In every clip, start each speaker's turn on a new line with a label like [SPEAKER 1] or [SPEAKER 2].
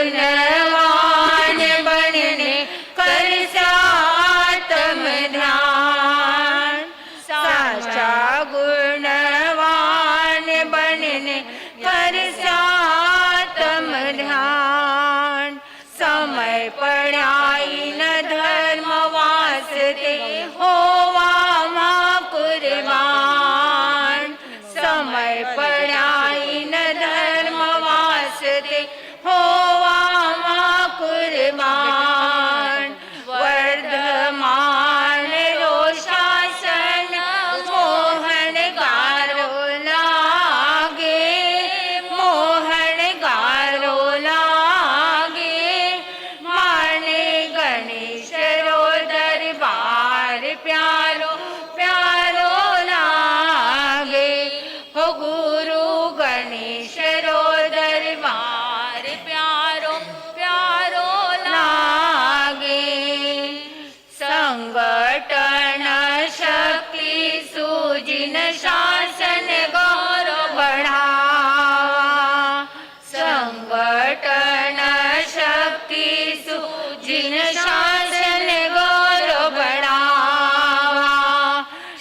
[SPEAKER 1] गुणवान बनने करसा तम ध्यान। साचा गुणवान बनने करसा तम ध्यान। समय पड्याई न धर्म वासते होवा मा कुर्बान। समय पड्याई न धर्म वासते होवा मा कुर्बान। वर्धमान रोषासन मोहन गारो लागे। मोहन गारो लागे। माने गणेश रो दरबार प्यारो प्यारो लागे। हो गुरु गणेश रो दरबार प्यारो प्यारो लागे। संगठन शक्ति सुजिन शासन गौरव बढ़ावा। संगठन शक्ति सुजिन शासन गौरव बढ़ावा।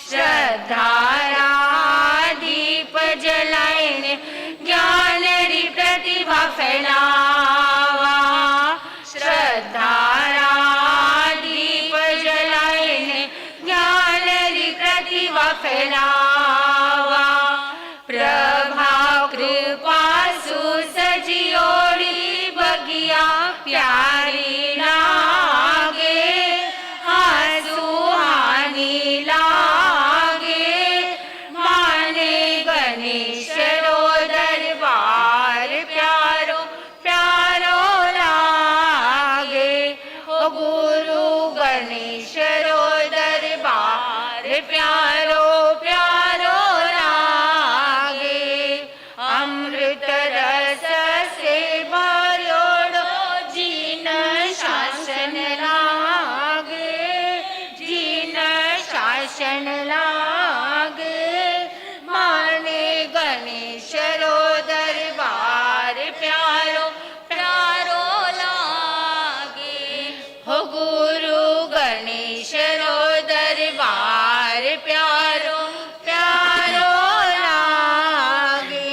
[SPEAKER 1] श्रद्धारा दीप जलाइने ज्ञान री प्रतिभा फैलावा। श्रद्धारा दीप जलाइने ज्ञान री प्रतिभा फैलावा। प्रभाव कृपा सुसजियोड़ी बगिया प्यारी लागे। सुहानी लागे। माने गणेश रो दरबार प्यारो प्यारो लागे। हो गुरु गणेश रो दरबार प्यारो प्यारो लागे। अमृत रस से भरोड़ो जीन शासन लागे। जीन शासन लागे। माने गणेश रो दरबार प्यारो प्यारो लागे। हो गुरु गणेश रो दरबार प्यारो प्यारो लागे।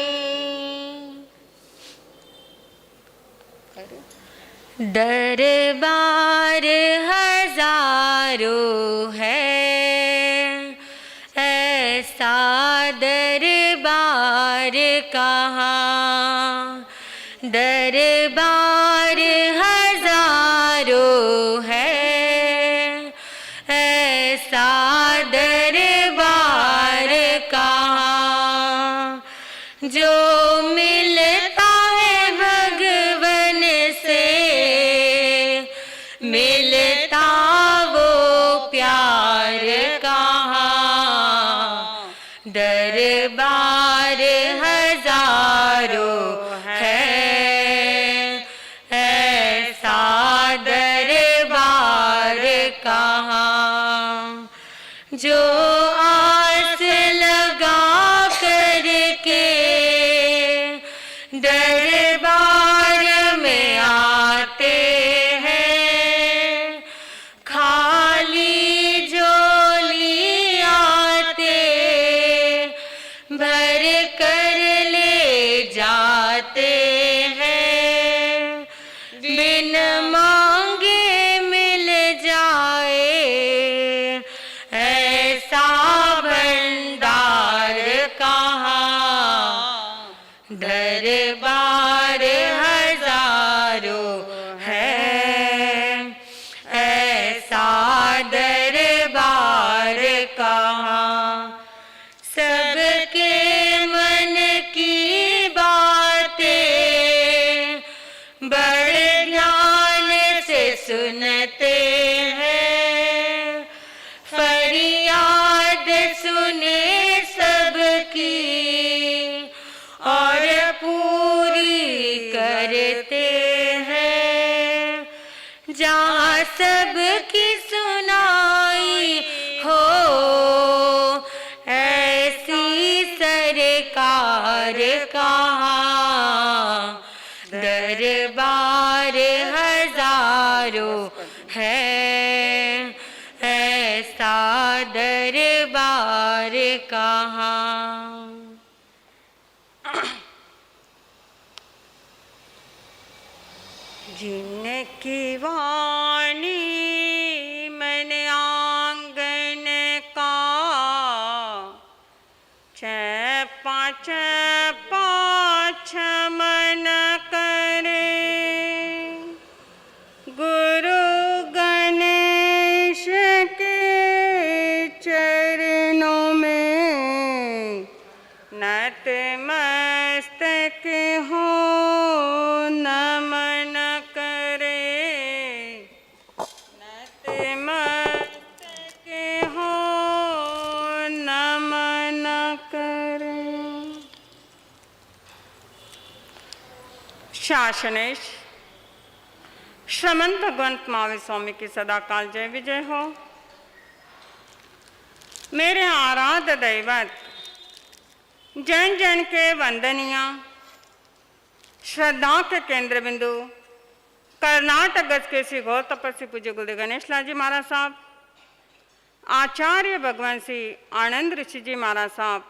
[SPEAKER 1] दरबार हजारों है, ऐसा दरबार कहाँ। दरबार हजारों है, ऐसा दरबार कहाँ। जो मिलता है भगवन से, मिलता वो प्यार कहाँ। दरबार हजारों है, ऐसा दरबार कहाँ। जो आस लगा करके दरबार में आते हैं, खाली झोली आते भर कर ले जाते हैं। बिन मांगे मिल जाए ऐसा भंडार कहाँ। दरबार हजारों है, ऐसा दरबार कहाँ। सबके मन की बातें बड़े ध्यान से सुनते हैं। फरियाद सुने सबकी और पूरी करते हैं। जहाँ सबकी सुनाई हो ऐसी सरकार कहाँ। दरबार वहाँ। जिनकी वाणी मन आंगन का, चैपा चैपा छमन करे। गुरु गणेश के चरणों में नतमस्तक हो नमन करे। नतमस्तक हो नमन करे। शासनेश श्रमण भगवंत महावीर स्वामी की सदाकाल जय विजय हो। मेरे आराध्य दैवत जन जन के वंदनीय श्रद्धा के केंद्र बिंदु कर्नाटक गज के श्री गौर तपस्वी पूज्य गुरुदेव गणेश लाल जी महाराज साहब, आचार्य भगवान श्री आनंद ऋषि जी महाराज साहब,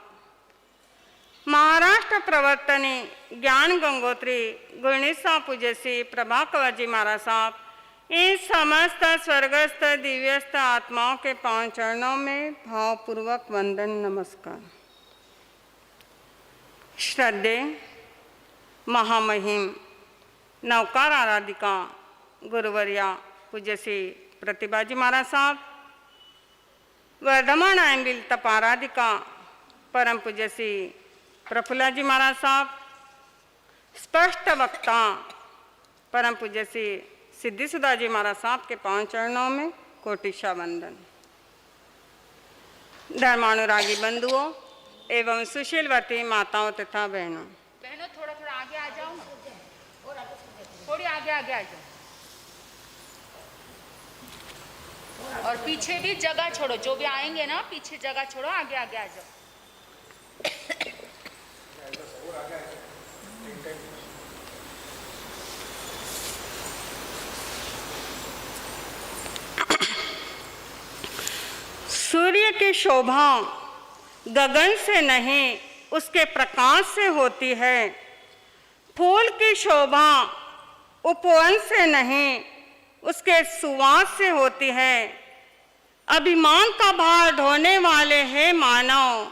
[SPEAKER 1] महाराष्ट्र प्रवर्तनी ज्ञान गंगोत्री गुणिसा पूज्य श्री प्रभाकर जी महाराज साहब, इन समस्त स्वर्गस्थ दिव्यस्थ आत्माओं के पांव चरणों में भावपूर्वक वंदन नमस्कार। श्रद्धे महामहिम नौकार आराधिका गुरुवर्या पूज्य श्री प्रतिभा जी महाराज साहब, वर्धमान आयंबिल तप आराधिका परम पूज्य श्री प्रफुल्ला जी महाराज साहब, स्पष्ट वक्ता परम पूज्य श्री सिद्धि सुधा जी महाराज साहब के पांव चरणों में कोटिशा वंदन। धर्मानुरागी बंधुओं एवं सुशीलवती माताओं तथा बहनों,
[SPEAKER 2] थोड़ा थोड़ा आगे आ जाओ, थोड़ी आगे आगे आ जाओ, और पीछे भी जगह छोड़ो। जो भी आएंगे ना पीछे जगह छोड़ो, आगे आगे आ जाओ।
[SPEAKER 1] सूर्य की शोभा गगन से नहीं उसके प्रकाश से होती है। फूल की शोभा उपवन से नहीं उसके सुवास से होती है। अभिमान का भार ढोने वाले हैं मानव,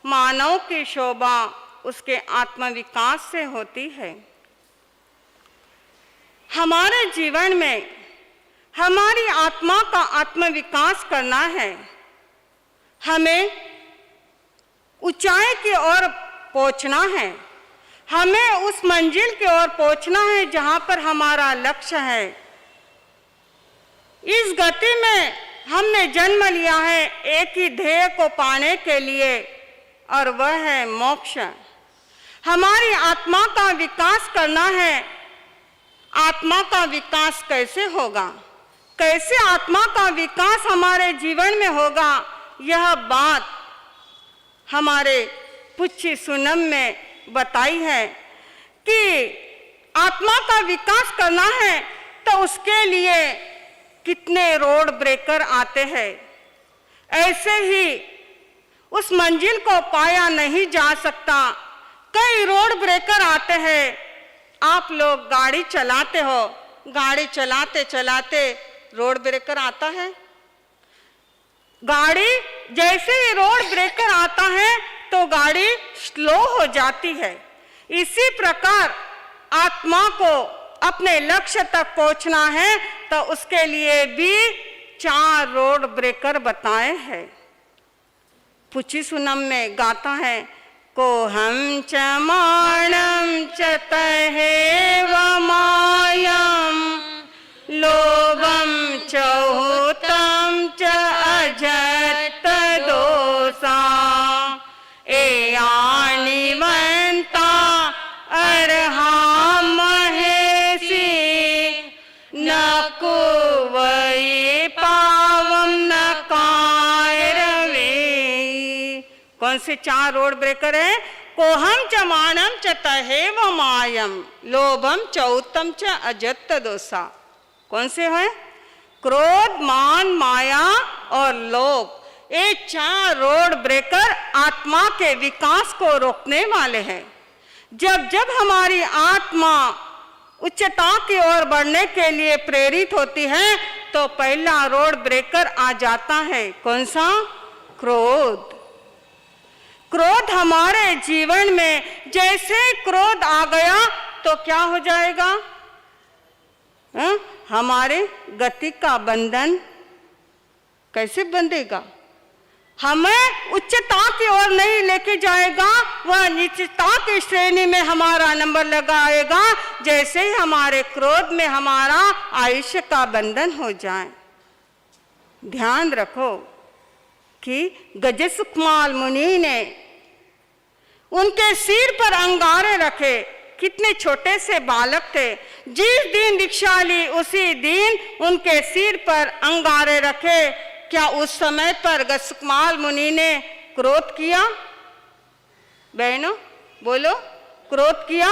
[SPEAKER 1] मानव की शोभा उसके आत्मविकास से होती है। हमारे जीवन में हमारी आत्मा का आत्मविकास करना है। हमें ऊंचाई की ओर पहुंचना है। हमें उस मंजिल की ओर पहुंचना है जहां पर हमारा लक्ष्य है। इस गति में हमने जन्म लिया है एक ही ध्येय को पाने के लिए, और वह है मोक्ष। हमारी आत्मा का विकास करना है। आत्मा का विकास कैसे होगा, कैसे आत्मा का विकास हमारे जीवन में होगा, यह बात हमारे पुच्ची सुनम में बताई है कि आत्मा का विकास करना है तो उसके लिए कितने रोड ब्रेकर आते हैं। ऐसे ही उस मंजिल को पाया नहीं जा सकता, कई रोड ब्रेकर आते हैं। आप लोग गाड़ी चलाते हो, गाड़ी चलाते चलाते रोड ब्रेकर आता है। गाड़ी जैसे ही रोड ब्रेकर आता है तो गाड़ी स्लो हो जाती है। इसी प्रकार आत्मा को अपने लक्ष्य तक पहुंचना है तो उसके लिए भी 4 रोड ब्रेकर बताए हैं। पुची सुनम में गाता है, को हम च माणम च तहेव मायम, लोभम च होतम च अजत दोषा, ए आनिवंता अर्हा महेशी, न कुवई पावम न कायरवे। कौन से 4 रोड ब्रेकर है? कोहम च मानम च तहेव मायम, लोभम च उत्तम च अजत दोषा। कौन से है? क्रोध, मान, माया और लोभ, ये 4 रोड ब्रेकर आत्मा के विकास को रोकने वाले हैं। जब जब हमारी आत्मा उच्चता की ओर बढ़ने के लिए प्रेरित होती है तो पहला रोड ब्रेकर आ जाता है। कौन सा? क्रोध। क्रोध हमारे जीवन में जैसे क्रोध आ गया तो क्या हो जाएगा? हमारे गति का बंधन कैसे बंधेगा? हमें उच्चता की ओर नहीं लेके जाएगा, वह नीचता की श्रेणी में हमारा नंबर लगाएगा जैसे ही हमारे क्रोध में हमारा आयुष्य का बंधन हो जाए। ध्यान रखो कि गजसुकमाल मुनि ने उनके सिर पर अंगारे रखे। कितने छोटे से बालक थे, जिस दिन दीक्षा ली उसी दिन उनके सिर पर अंगारे रखे। क्या उस समय पर गजसुकमाल मुनि ने क्रोध किया? बहनों बोलो, क्रोध किया?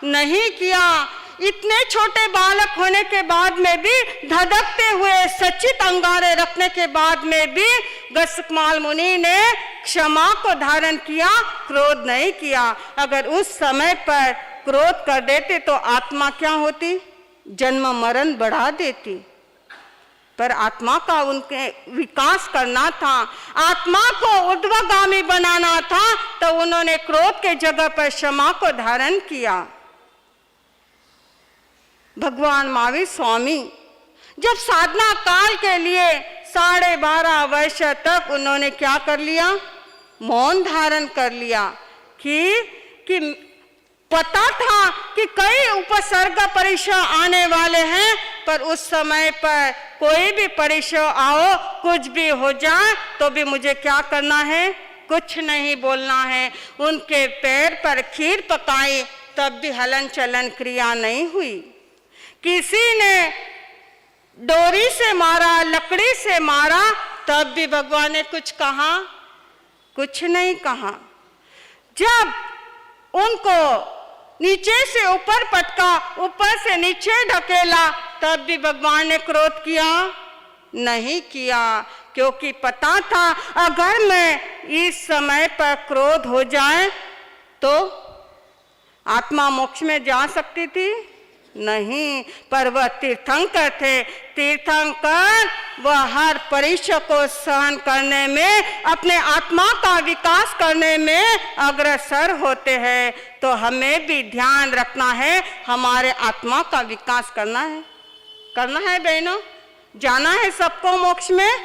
[SPEAKER 1] नहीं किया। इतने छोटे बालक होने के बाद में भी, धधकते हुए सचित अंगारे रखने के बाद में भी गजसुकमाल मुनि ने क्षमा को धारण किया, क्रोध नहीं किया। अगर उस समय पर क्रोध कर देते तो आत्मा क्या होती? जन्म मरण बढ़ा देती। पर आत्मा का उनके विकास करना था, आत्मा को ऊर्ध्वगामी बनाना था, तो उन्होंने क्रोध के जगह पर क्षमा को धारण किया। भगवान महावीर स्वामी जब साधना काल के लिए 12.5 वर्ष तक उन्होंने क्या कर लिया? मौन धारण कर लिया कि पता था कि कई उपसर्ग परीक्षा आने वाले हैं, पर उस समय पर कोई भी परीक्षा आओ, कुछ भी हो जाए तो भी मुझे क्या करना है? कुछ नहीं बोलना है। उनके पैर पर खीर पकाई तब भी हलन चलन क्रिया नहीं हुई। किसी ने डोरी से मारा, लकड़ी से मारा, तब भी भगवान ने कुछ कहा? कुछ नहीं कहा। जब उनको नीचे से ऊपर पटका, ऊपर से नीचे ढकेला, तब भी भगवान ने क्रोध किया? नहीं किया, क्योंकि पता था अगर मैं इस समय पर क्रोध हो जाए तो आत्मा मोक्ष में जा सकती थी? नहीं। पर वह तीर्थंकर थे। तीर्थंकर वह हर परीक्षा को सहन करने में, अपने आत्मा का विकास करने में अग्रसर होते हैं। तो हमें भी ध्यान रखना है, हमारे आत्मा का विकास करना है बहनों। जाना है सबको मोक्ष में,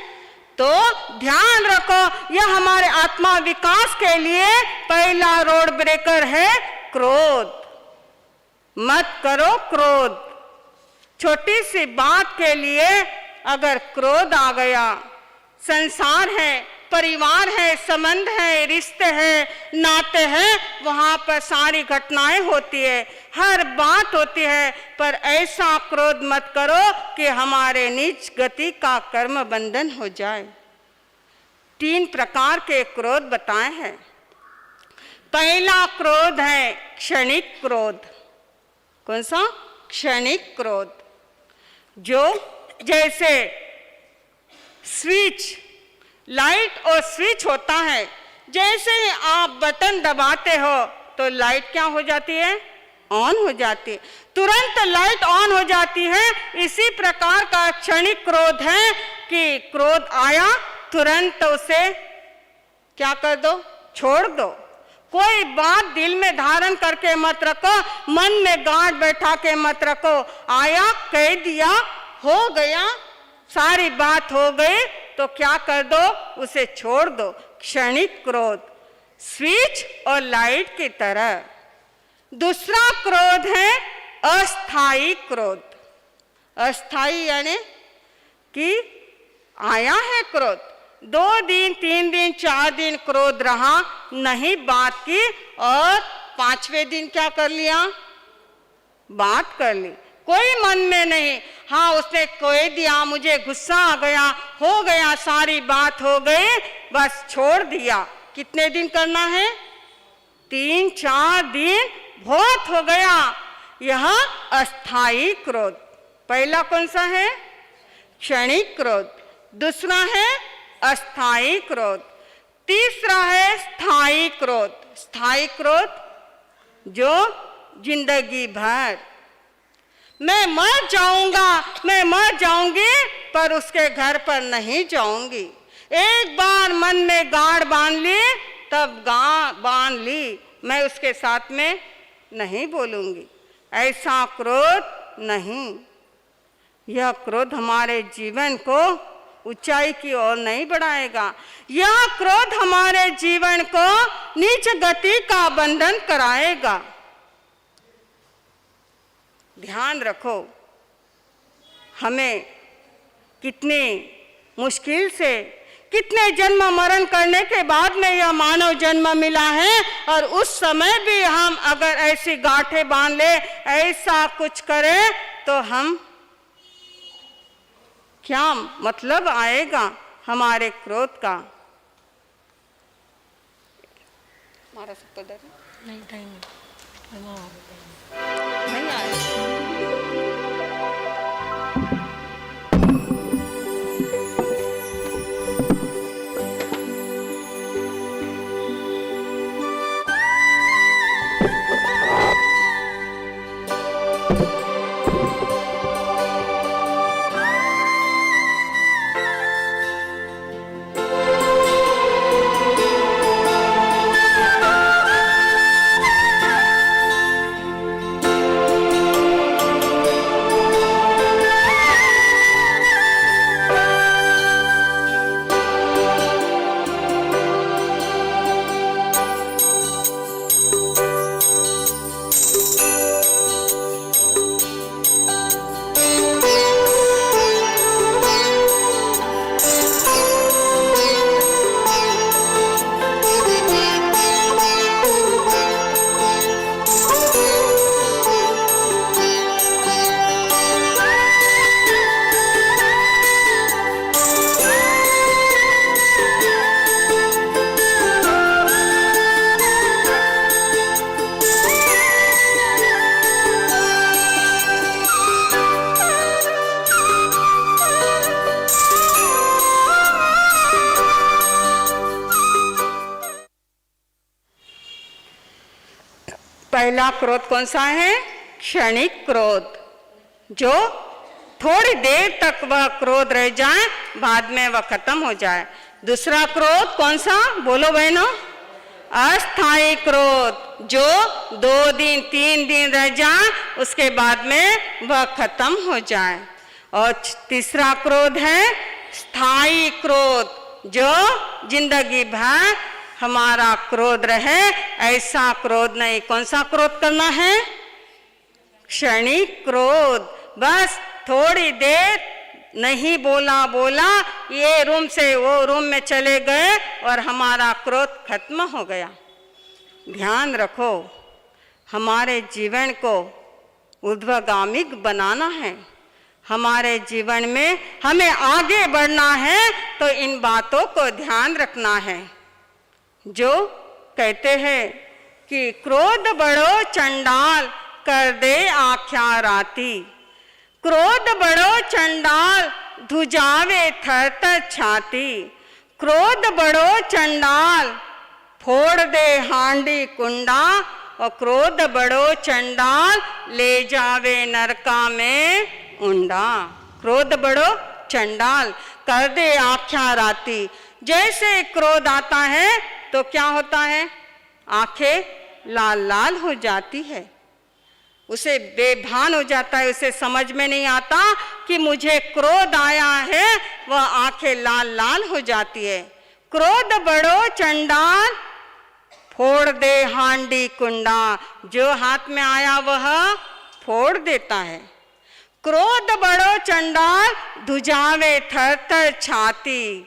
[SPEAKER 1] तो ध्यान रखो यह हमारे आत्मा विकास के लिए पहला रोड ब्रेकर है क्रोध। मत करो क्रोध। छोटी सी बात के लिए अगर क्रोध आ गया, संसार है, परिवार है, संबंध है, रिश्ते हैं, नाते हैं, वहां पर सारी घटनाएं होती है, हर बात होती है। पर ऐसा क्रोध मत करो कि हमारे नीच गति का कर्म बंधन हो जाए। 3 प्रकार के क्रोध बताए हैं। पहला क्रोध है क्षणिक क्रोध। कौन सा? क्षणिक क्रोध। जो जैसे स्विच, लाइट और स्विच होता है, जैसे ही आप बटन दबाते हो तो लाइट क्या हो जाती है? ऑन हो जाती है, तुरंत लाइट ऑन हो जाती है। इसी प्रकार का क्षणिक क्रोध है कि क्रोध आया, तुरंत उसे क्या कर दो? छोड़ दो। कोई बात दिल में धारण करके मत रखो, मन में गांठ बैठा के मत रखो। आया, कह दिया, हो गया, सारी बात हो गई, तो क्या कर दो? उसे छोड़ दो। क्षणिक क्रोध, स्विच और लाइट की तरह। दूसरा क्रोध है अस्थायी क्रोध। अस्थायी यानी कि आया है क्रोध, 2 दिन, 3 दिन, 4 दिन क्रोध रहा, नहीं बात की, और 5वें दिन क्या कर लिया? बात कर ली। कोई मन में नहीं, हाँ उसने कह दिया, मुझे गुस्सा आ गया, हो गया, सारी बात हो गई, बस छोड़ दिया। कितने दिन करना है? 3-4 दिन, बहुत हो गया। यह अस्थायी क्रोध। पहला कौन सा है? क्षणिक क्रोध। दूसरा है अस्थाई क्रोध। तीसरा है स्थायी क्रोध। स्थायी क्रोध जो जिंदगी भर, मैं मर जाऊंगा, मैं मर जाऊंगी, पर उसके घर पर नहीं जाऊंगी। एक बार मन में गाड़ बांध ली, तब बांध ली, मैं उसके साथ में नहीं बोलूंगी। ऐसा क्रोध नहीं। यह क्रोध हमारे जीवन को ऊंचाई की ओर नहीं बढ़ाएगा। यह क्रोध हमारे जीवन को नीच गति का बंधन कराएगा। ध्यान रखो, हमें कितनी मुश्किल से, कितने जन्म मरण करने के बाद में यह मानव जन्म मिला है, और उस समय भी हम अगर ऐसी गांठें बांध ले, ऐसा कुछ करें, तो हम क्या मतलब आएगा हमारे क्रोध का। हमारा सबको डर
[SPEAKER 3] नहीं, टाइम
[SPEAKER 1] नहीं आया। पहला क्रोध कौन सा है? क्षणिक क्रोध, जो थोड़ी देर तक वह क्रोध रह जाए, बाद में वह खत्म हो जाए। दूसरा क्रोध कौन सा, बोलो बहनों? अस्थायी क्रोध, जो 2 दिन 3 दिन रह जाए, उसके बाद में वह खत्म हो जाए। और तीसरा क्रोध है स्थायी क्रोध, जो जिंदगी भर हमारा क्रोध रहे, ऐसा क्रोध नहीं। कौन सा क्रोध करना है? क्षणिक क्रोध, बस थोड़ी देर नहीं बोला, ये रूम से वो रूम में चले गए और हमारा क्रोध खत्म हो गया। ध्यान रखो, हमारे जीवन को ऊर्ध्वगामी बनाना है, हमारे जीवन में हमें आगे बढ़ना है, तो इन बातों को ध्यान रखना है। जो कहते हैं कि क्रोध बड़ो चंडाल कर दे आख्या राती, क्रोध बड़ो चंडाल धुजावे थर थर छाती, क्रोध बड़ो चंडाल फोड़ दे हांडी कुंडा, और क्रोध बड़ो चंडाल ले जावे नरका में उंडा। क्रोध बड़ो चंडाल कर दे आख्या राती। जैसे क्रोध आता है तो क्या होता है? आंखें लाल लाल हो जाती है, उसे बेभान हो जाता है, उसे समझ में नहीं आता कि मुझे क्रोध आया है, वह आंखें लाल लाल हो जाती है। क्रोध बड़ो चंडाल फोड़ दे हांडी कुंडा, जो हाथ में आया वह फोड़ देता है। क्रोध बड़ो चंडाल धुजावे थर थर छाती,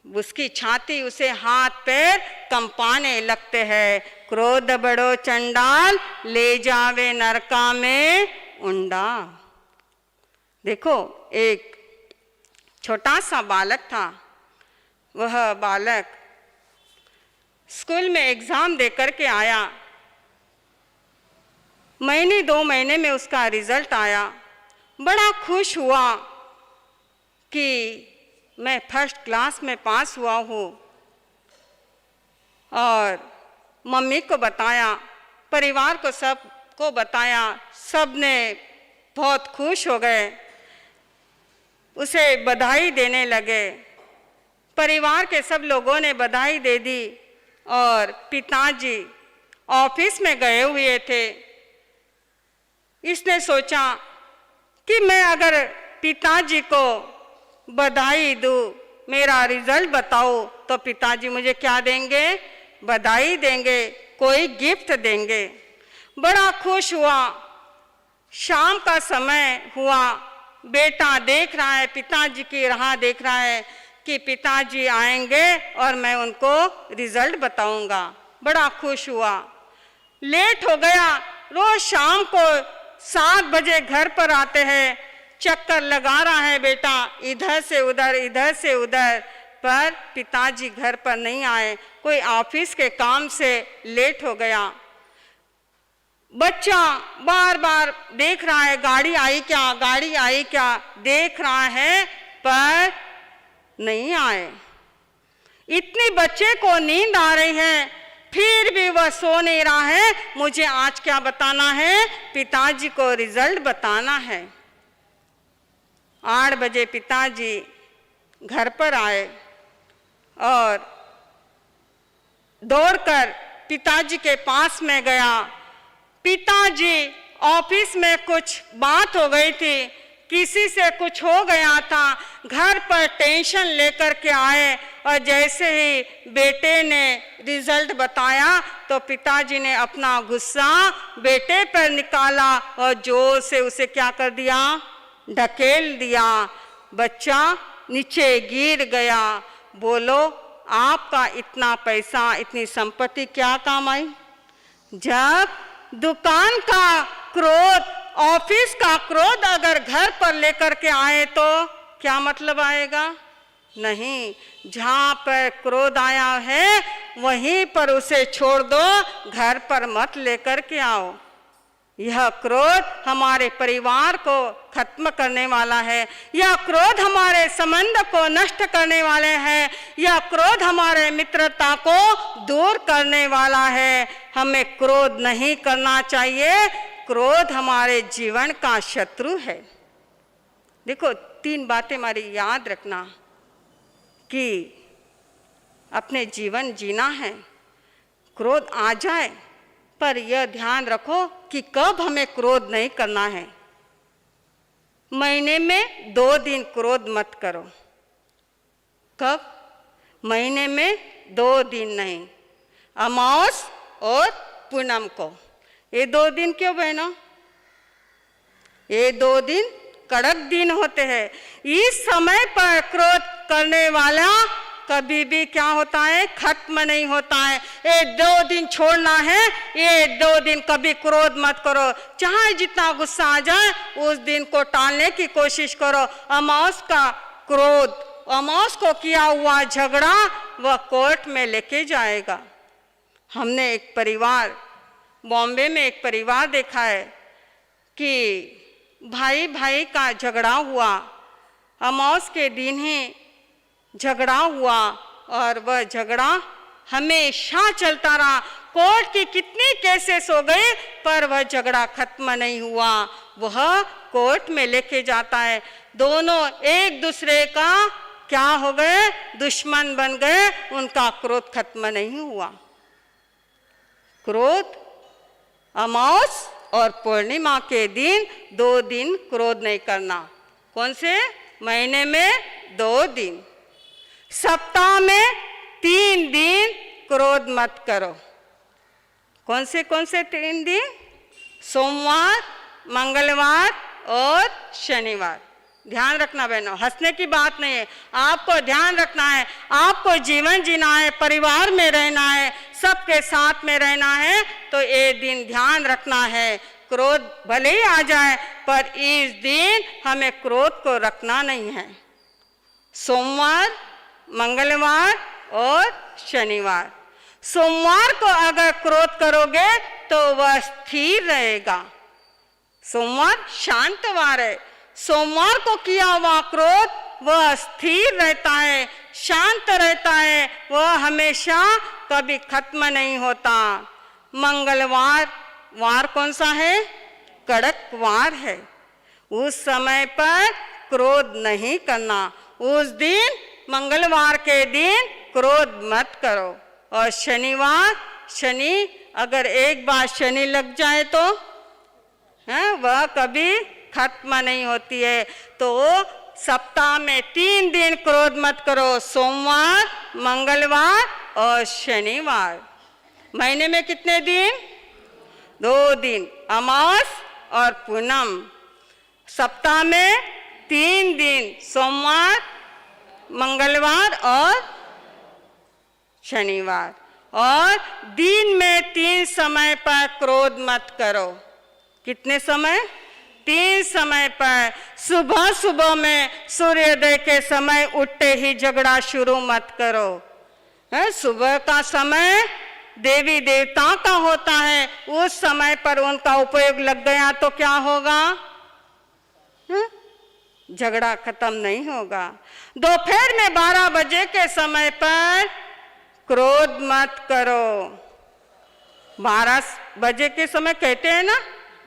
[SPEAKER 1] उसकी छाती, उसे हाथ पैर कंपाने लगते हैं। क्रोध बड़ो चंडाल ले जावे नरका में उंडा। देखो, एक छोटा सा बालक था, वह बालक स्कूल में एग्जाम देकर के आया। महीने 2 महीने में उसका रिजल्ट आया। बड़ा खुश हुआ कि मैं फर्स्ट क्लास में पास हुआ हूँ। और मम्मी को बताया, परिवार को सबको बताया, सब ने बहुत खुश हो गए, उसे बधाई देने लगे। परिवार के सब लोगों ने बधाई दे दी और पिताजी ऑफिस में गए हुए थे। इसने सोचा कि मैं अगर पिताजी को बधाई दूँ, मेरा रिजल्ट बताओ, तो पिताजी मुझे क्या देंगे? बधाई देंगे, कोई गिफ्ट देंगे। बड़ा खुश हुआ। शाम का समय हुआ, बेटा देख रहा है, पिताजी की राह देख रहा है कि पिताजी आएंगे और मैं उनको रिजल्ट बताऊंगा। बड़ा खुश हुआ। लेट हो गया। रोज शाम को 7 बजे घर पर आते हैं, चक्कर लगा रहा है बेटा, इधर से उधर, इधर से उधर, पर पिताजी घर पर नहीं आए। कोई ऑफिस के काम से लेट हो गया। बच्चा बार बार देख रहा है, गाड़ी आई क्या, गाड़ी आई क्या, देख रहा है पर नहीं आए। इतनी बच्चे को नींद आ रही है, फिर भी वह सो नहीं रहा है। मुझे आज क्या बताना है? पिताजी को रिजल्ट बताना है। 8 बजे पिताजी घर पर आए और दौड़कर पिताजी के पास में गया। पिताजी ऑफिस में कुछ बात हो गई थी, किसी से कुछ हो गया था, घर पर टेंशन लेकर के आए और जैसे ही बेटे ने रिजल्ट बताया तो पिताजी ने अपना गुस्सा बेटे पर निकाला और जोर से उसे क्या कर दिया? ढकेल दिया। बच्चा नीचे गिर गया। बोलो, आपका इतना पैसा, इतनी संपत्ति क्या काम आई? जब दुकान का क्रोध, ऑफिस का क्रोध अगर घर पर लेकर के आए तो क्या मतलब आएगा? नहीं। जहाँ पर क्रोध आया है वहीं पर उसे छोड़ दो, घर पर मत लेकर के आओ। यह क्रोध हमारे परिवार को खत्म करने वाला है। यह क्रोध हमारे संबंध को नष्ट करने वाले हैं। यह क्रोध हमारे मित्रता को दूर करने वाला है। हमें क्रोध नहीं करना चाहिए। क्रोध हमारे जीवन का शत्रु है। देखो, 3 बातें हमारी याद रखना कि अपने जीवन जीना है। क्रोध आ जाए पर यह ध्यान रखो कि कब हमें क्रोध नहीं करना है। महीने में 2 दिन क्रोध मत करो। कब? महीने में 2 दिन नहीं, अमावस और पूनम को। ये 2 दिन क्यों बहनों? ये 2 दिन कड़क दिन होते हैं। इस समय पर क्रोध करने वाला कभी भी क्या होता है? खत्म नहीं होता है। ये 2 दिन छोड़ना है। ये 2 दिन कभी क्रोध मत करो। चाहे जितना गुस्सा आ जाए उस दिन को टालने की कोशिश करो। अमावस का क्रोध, अमावस को किया हुआ झगड़ा वह कोर्ट में लेके जाएगा। हमने एक परिवार, बॉम्बे में एक परिवार देखा है कि भाई भाई का झगड़ा हुआ। अमावस के दिन ही झगड़ा हुआ और वह झगड़ा हमेशा चलता रहा। कोर्ट की कितनी केसेस हो गए पर वह झगड़ा खत्म नहीं हुआ। वह कोर्ट में लेके जाता है। दोनों एक दूसरे का क्या हो गए? दुश्मन बन गए। उनका क्रोध खत्म नहीं हुआ। क्रोध अमावस और पूर्णिमा के दिन 2 दिन क्रोध नहीं करना। कौन से? महीने में 2 दिन। सप्ताह में 3 दिन क्रोध मत करो। कौन से 3 दिन? सोमवार, मंगलवार और शनिवार। ध्यान रखना बहनों, हंसने की बात नहीं है। आपको ध्यान रखना है। आपको जीवन जीना है, परिवार में रहना है, सबके साथ में रहना है, तो ये दिन ध्यान रखना है। क्रोध भले ही आ जाए पर इस दिन हमें क्रोध को रखना नहीं है। सोमवार, मंगलवार और शनिवार। सोमवार को अगर क्रोध करोगे तो वह स्थिर रहेगा। सोमवार शांत वार है। सोमवार को किया हुआ क्रोध वह स्थिर रहता है, शांत रहता है, वह हमेशा कभी खत्म नहीं होता। मंगलवार वार कौन सा है? कड़क वार है। उस समय पर क्रोध नहीं करना। उस दिन मंगलवार के दिन क्रोध मत करो। और शनिवार, शनि अगर एक बार शनि लग जाए तो वह कभी खत्म नहीं होती है। तो सप्ताह में 3 दिन क्रोध मत करो, सोमवार, मंगलवार और शनिवार। महीने में कितने दिन? 2 दिन, अमावस और पूनम। सप्ताह में 3 दिन, सोमवार, मंगलवार और शनिवार। और दिन में 3 समय पर क्रोध मत करो। कितने समय? 3 समय पर। सुबह सुबह में सूर्योदय के समय उठते ही झगड़ा शुरू मत करो। सुबह का समय देवी देवता का होता है, उस समय पर उनका उपयोग लग गया तो क्या होगा? झगड़ा खत्म नहीं होगा। दोपहर में 12 बजे के समय पर क्रोध मत करो। 12 बजे के समय कहते हैं ना,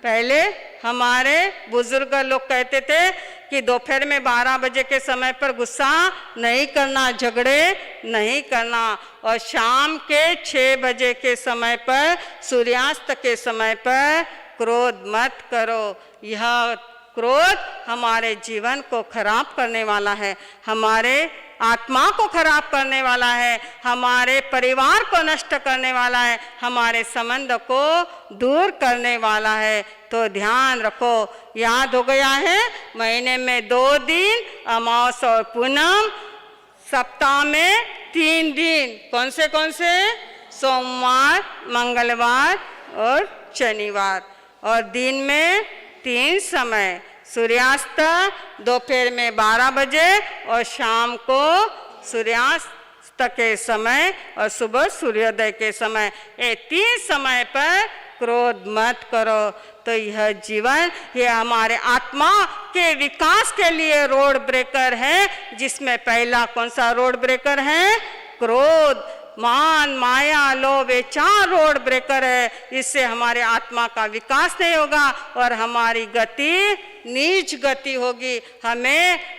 [SPEAKER 1] पहले हमारे बुजुर्ग लोग कहते थे कि दोपहर में 12 बजे के समय पर गुस्सा नहीं करना, झगड़े नहीं करना। और शाम के 6 बजे के समय पर, सूर्यास्त के समय पर क्रोध मत करो। यह क्रोध हमारे जीवन को खराब करने वाला है, हमारे आत्मा को खराब करने वाला है, हमारे परिवार को नष्ट करने वाला है, हमारे संबंध को दूर करने वाला है। तो ध्यान रखो। याद हो गया है? महीने में 2 दिन, अमावस और पूनम। सप्ताह में 3 दिन, कौन से? सोमवार, मंगलवार और शनिवार। और दिन में 3 समय, सूर्यास्त दोपहर में 12 बजे और शाम को सूर्यास्त के समय और सुबह सूर्योदय के समय। ये 3 समय पर क्रोध मत करो। तो यह जीवन, यह हमारे आत्मा के विकास के लिए रोड ब्रेकर है, जिसमें पहला कौन सा रोड ब्रेकर है? क्रोध, मान, माया, लोभ, ये 4 रोड ब्रेकर है। इससे हमारे आत्मा का विकास नहीं होगा और हमारी गति नीच गति होगी।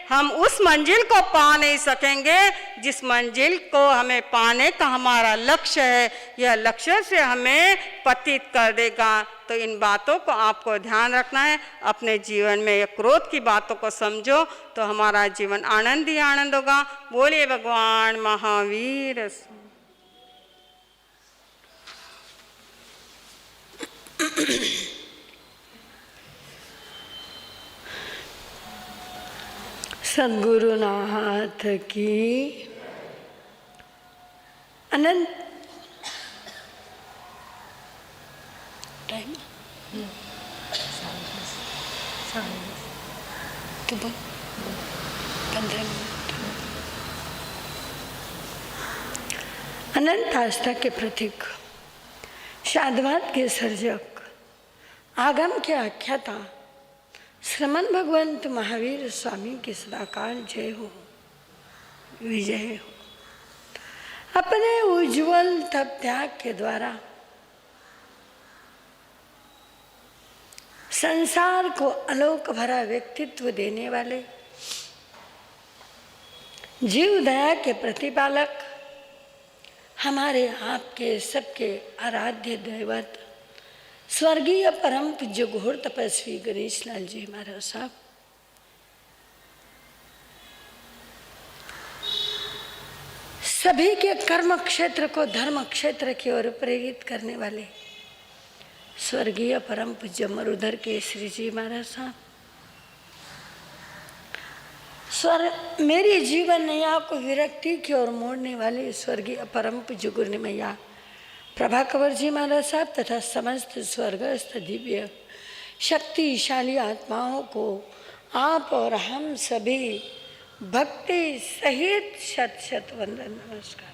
[SPEAKER 1] हम उस मंजिल को पा नहीं सकेंगे जिस मंजिल को हमें पाने का हमारा लक्ष्य है। यह लक्ष्य से हमें पतित कर देगा। तो इन बातों को आपको ध्यान रखना है। अपने जीवन में ये क्रोध की बातों को समझो तो हमारा जीवन आनंद ही आनंद होगा। बोलिए भगवान महावीर।
[SPEAKER 3] सद्गुरुनाथ की अनंत टाइम 15 मिनट। अनंत आस्था के प्रतीक, शाद्वाद के सर्जक, आगम के आख्याता श्रीमन भगवंत महावीर स्वामी की सदाकाल जय हो, विजय हो। अपने उज्जवल तप त्याग के द्वारा संसार को आलोक भरा व्यक्तित्व देने वाले, जीव दया के प्रतिपालक, हमारे आपके सबके आराध्य दैवत स्वर्गीय परम पूज्य घोर तपस्वी गणेश लाल जी महाराज साहब, सभी के कर्म क्षेत्र को धर्म क्षेत्र की ओर प्रेरित करने वाले स्वर्गीय परम पूज्य मरुधर के श्री जी महाराज साहब, मेरी जीवन नैया को विरक्ति की ओर मोड़ने वाले स्वर्गीय परम पूज्य गुरु मैया प्रभाकर जी महाराज साहब तथा समस्त स्वर्गस्थ दिव्य शक्तिशाली आत्माओं को आप और हम सभी भक्ति सहित शत शत वंदन नमस्कार।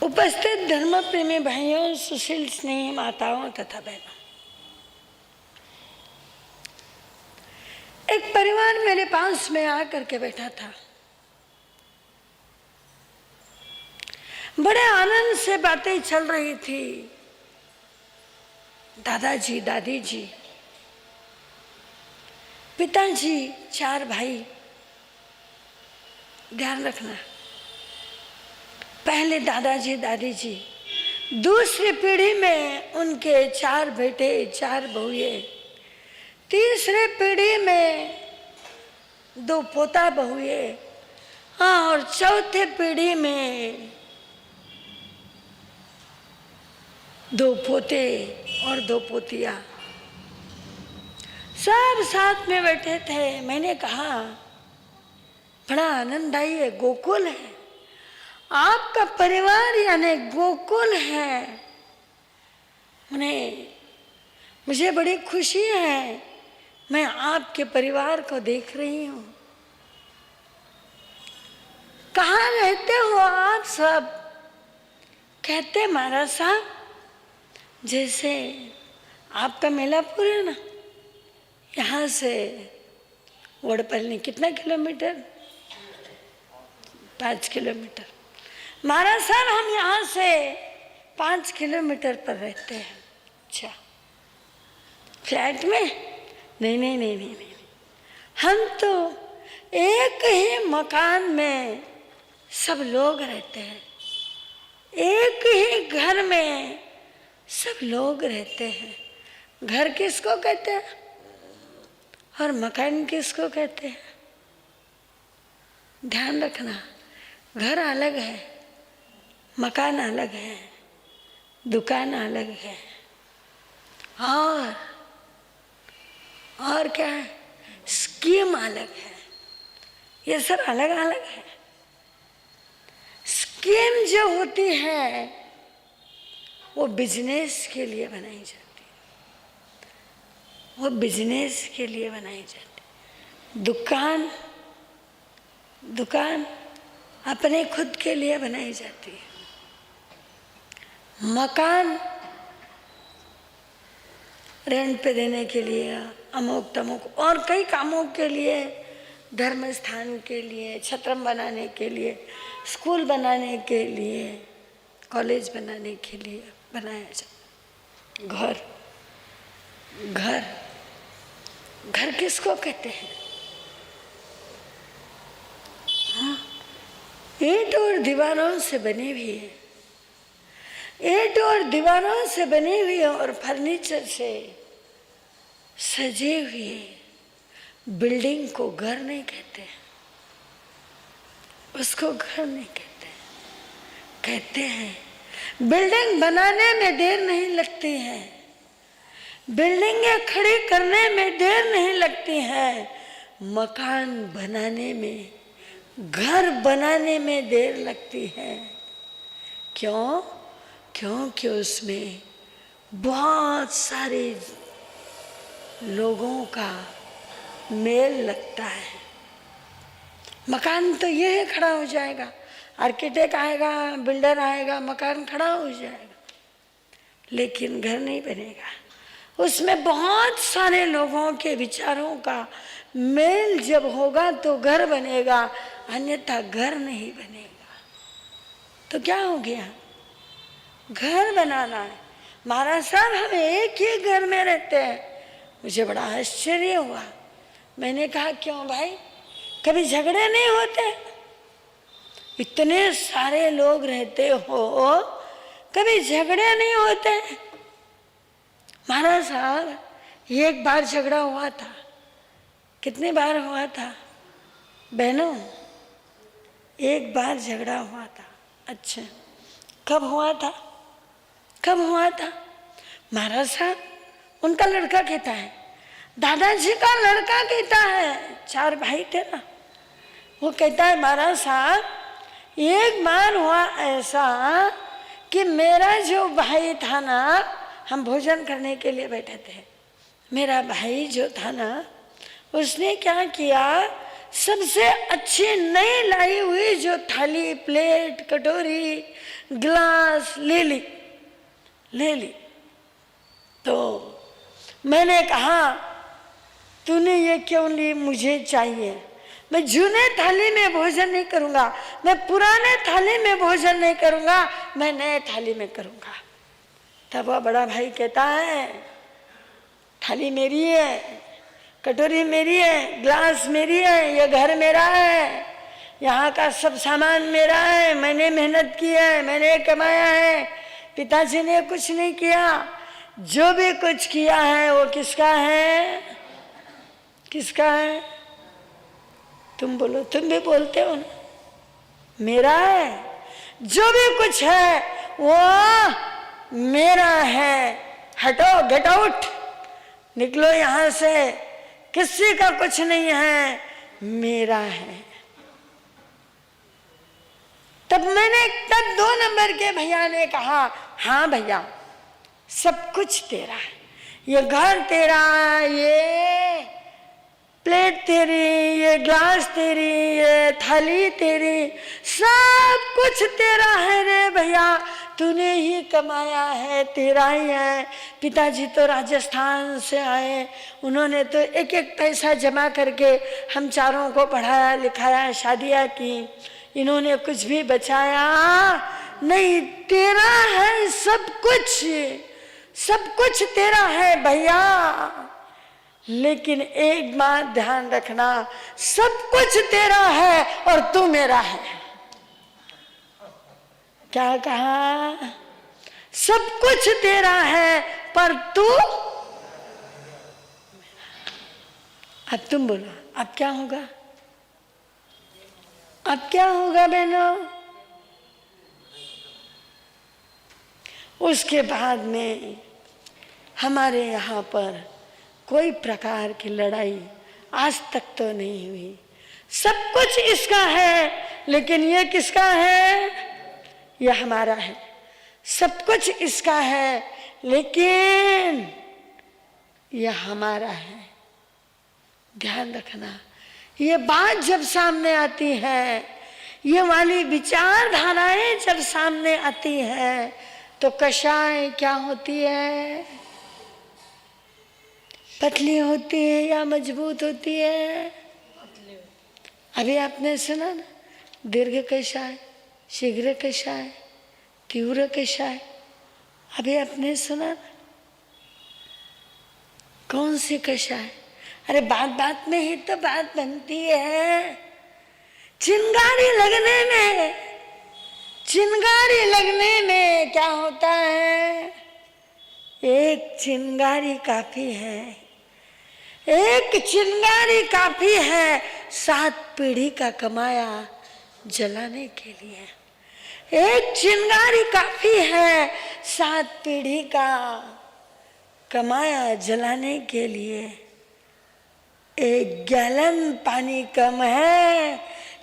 [SPEAKER 3] उपस्थित धर्म प्रेमी भाइयों, सुशील स्नेही माताओं तथा बहनों, एक परिवार मेरे पास में आकर के बैठा था। बड़े आनंद से बातें चल रही थी। दादाजी, दादी जी, पिताजी, 4 भाई। ध्यान रखना, पहले दादाजी, दादी जी, दूसरी पीढ़ी में उनके 4 बेटे, 4 बहुए, तीसरे पीढ़ी में 2 पोता बहुए, हाँ, और चौथे पीढ़ी में 2 पोते और 2 पोतियां। सब साथ में बैठे थे। मैंने कहा बड़ा आनंददायी है, गोकुल है, आपका परिवार यानी गोकुल है। मुझे बड़ी खुशी है, मैं आपके परिवार को देख रही हूँ। कहाँ रहते हो आप सब? कहते महाराज साहब, जैसे आपका मेलापुर है ना, यहाँ से वड़पल्ली कितना किलोमीटर? 5 किलोमीटर। महाराज साहब, हम यहाँ से 5 किलोमीटर पर रहते हैं। अच्छा, फ्लैट में? नहीं, हम तो एक ही मकान में सब लोग रहते हैं, एक ही घर में सब लोग रहते हैं। घर किसको कहते हैं और मकान किसको कहते हैं? ध्यान रखना, घर अलग है, मकान अलग है, दुकान अलग है, और क्या है? स्कीम अलग है। ये सब अलग अलग है। स्कीम जो होती है वो बिजनेस के लिए बनाई जाती है, वो बिजनेस के लिए बनाई जाती है। दुकान अपने खुद के लिए बनाई जाती है। मकान रेंट पे देने के लिए, अमुक तमुक और कई कामों के लिए, धर्म स्थान के लिए, छत्रम बनाने के लिए, स्कूल बनाने के लिए, कॉलेज बनाने के लिए बनाया जाता। घर किसको कहते हैं? ईंट और दीवारों से बनी हुई है, ईंट और दीवारों से बनी हुई और फर्नीचर से सजी हुई बिल्डिंग को घर नहीं कहते, उसको घर नहीं कहते। कहते हैं बिल्डिंग बनाने में देर नहीं लगती है, बिल्डिंगें खड़ी करने में देर नहीं लगती है, मकान बनाने में, घर बनाने में देर लगती है। क्यों? क्योंकि उसमें बहुत सारे लोगों का मेल लगता है। मकान तो ये है खड़ा हो जाएगा, आर्किटेक्ट आएगा, बिल्डर आएगा, मकान खड़ा हो जाएगा, लेकिन घर नहीं बनेगा। उसमें बहुत सारे लोगों के विचारों का मेल जब होगा तो घर बनेगा, अन्यथा घर नहीं बनेगा। तो क्या हो गया? घर बनाना है। महाराज साहब, हम एक ही घर में रहते हैं। मुझे बड़ा आश्चर्य हुआ। मैंने कहा क्यों भाई, कभी झगड़े नहीं होते? इतने सारे लोग रहते हो, कभी झगड़े नहीं होते? महाराज साहब, एक बार झगड़ा हुआ था। कितनी बार हुआ था बहनों? एक बार झगड़ा हुआ था। अच्छा, कब हुआ था? कब हुआ था? महाराज साहब, उनका लड़का कहता है, दादाजी का लड़का कहता है, 4 भाई थे ना, वो कहता है महाराज साहब, एक बार हुआ ऐसा कि मेरा जो भाई था ना, हम भोजन करने के लिए बैठे थे, मेरा भाई जो था ना, उसने क्या किया, सबसे अच्छी नई लाई हुई जो थाली, प्लेट, कटोरी, गिलास ले ली। तो मैंने कहा तूने ये क्यों ली, मुझे चाहिए। मैं जूने थाली में भोजन नहीं करूंगा, मैं पुराने थाली में भोजन नहीं करूंगा, मैं नए थाली में करूंगा। तब वह बड़ा भाई कहता है, थाली मेरी है, कटोरी मेरी है, ग्लास मेरी है, ये घर मेरा है, यहाँ का सब सामान मेरा है, मैंने मेहनत की है, मैंने कमाया है, पिताजी ने कुछ नहीं किया। जो भी कुछ किया है वो किसका है? किसका है? तुम बोलो, तुम भी बोलते हो ना, मेरा है। जो भी कुछ है वो मेरा है। हटो, गेट आउट, निकलो यहां से, किसी का कुछ नहीं है, मेरा है। तब 2 नंबर के भैया ने कहा, हाँ भैया, सब कुछ तेरा है, ये घर तेरा, ये प्लेट तेरी, ये ग्लास तेरी, ये थाली तेरी, सब कुछ तेरा है रे भैया, तूने ही कमाया है, तेरा ही है। पिताजी तो राजस्थान से आए, उन्होंने तो एक एक पैसा जमा करके हम चारों को पढ़ाया लिखाया, शादियाँ की, इन्होंने कुछ भी बचाया नहीं। तेरा है सब कुछ, सब कुछ तेरा है भैया। लेकिन एक बात ध्यान रखना, सब कुछ तेरा है और तू मेरा है। क्या कहा? सब कुछ तेरा है पर तू। अब तुम बोलो, अब क्या होगा? अब क्या होगा बहनों? उसके बाद में हमारे यहाँ पर कोई प्रकार की लड़ाई आज तक तो नहीं हुई। सब कुछ इसका है, लेकिन ये किसका है? ये हमारा है। सब कुछ इसका है, लेकिन ये हमारा है। ध्यान रखना, ये बात जब सामने आती है, ये वाली विचारधाराएं जब सामने आती है, तो कषाय क्या होती है? पतली होती है या मजबूत होती है? अभी आपने सुना ना, दीर्घ कषाय, शीघ्र कषाय, तीव्र कषाय। अभी आपने सुना ना, कौन सी कषाय? अरे बात बात में ही तो बात बनती है। चिंगारी लगने में क्या होता है? एक चिंगारी काफी है, एक चिंगारी काफी है 7 पीढ़ी का कमाया जलाने के लिए। एक चिंगारी काफी है 7 पीढ़ी का कमाया जलाने के लिए। 1 गैलन पानी कम है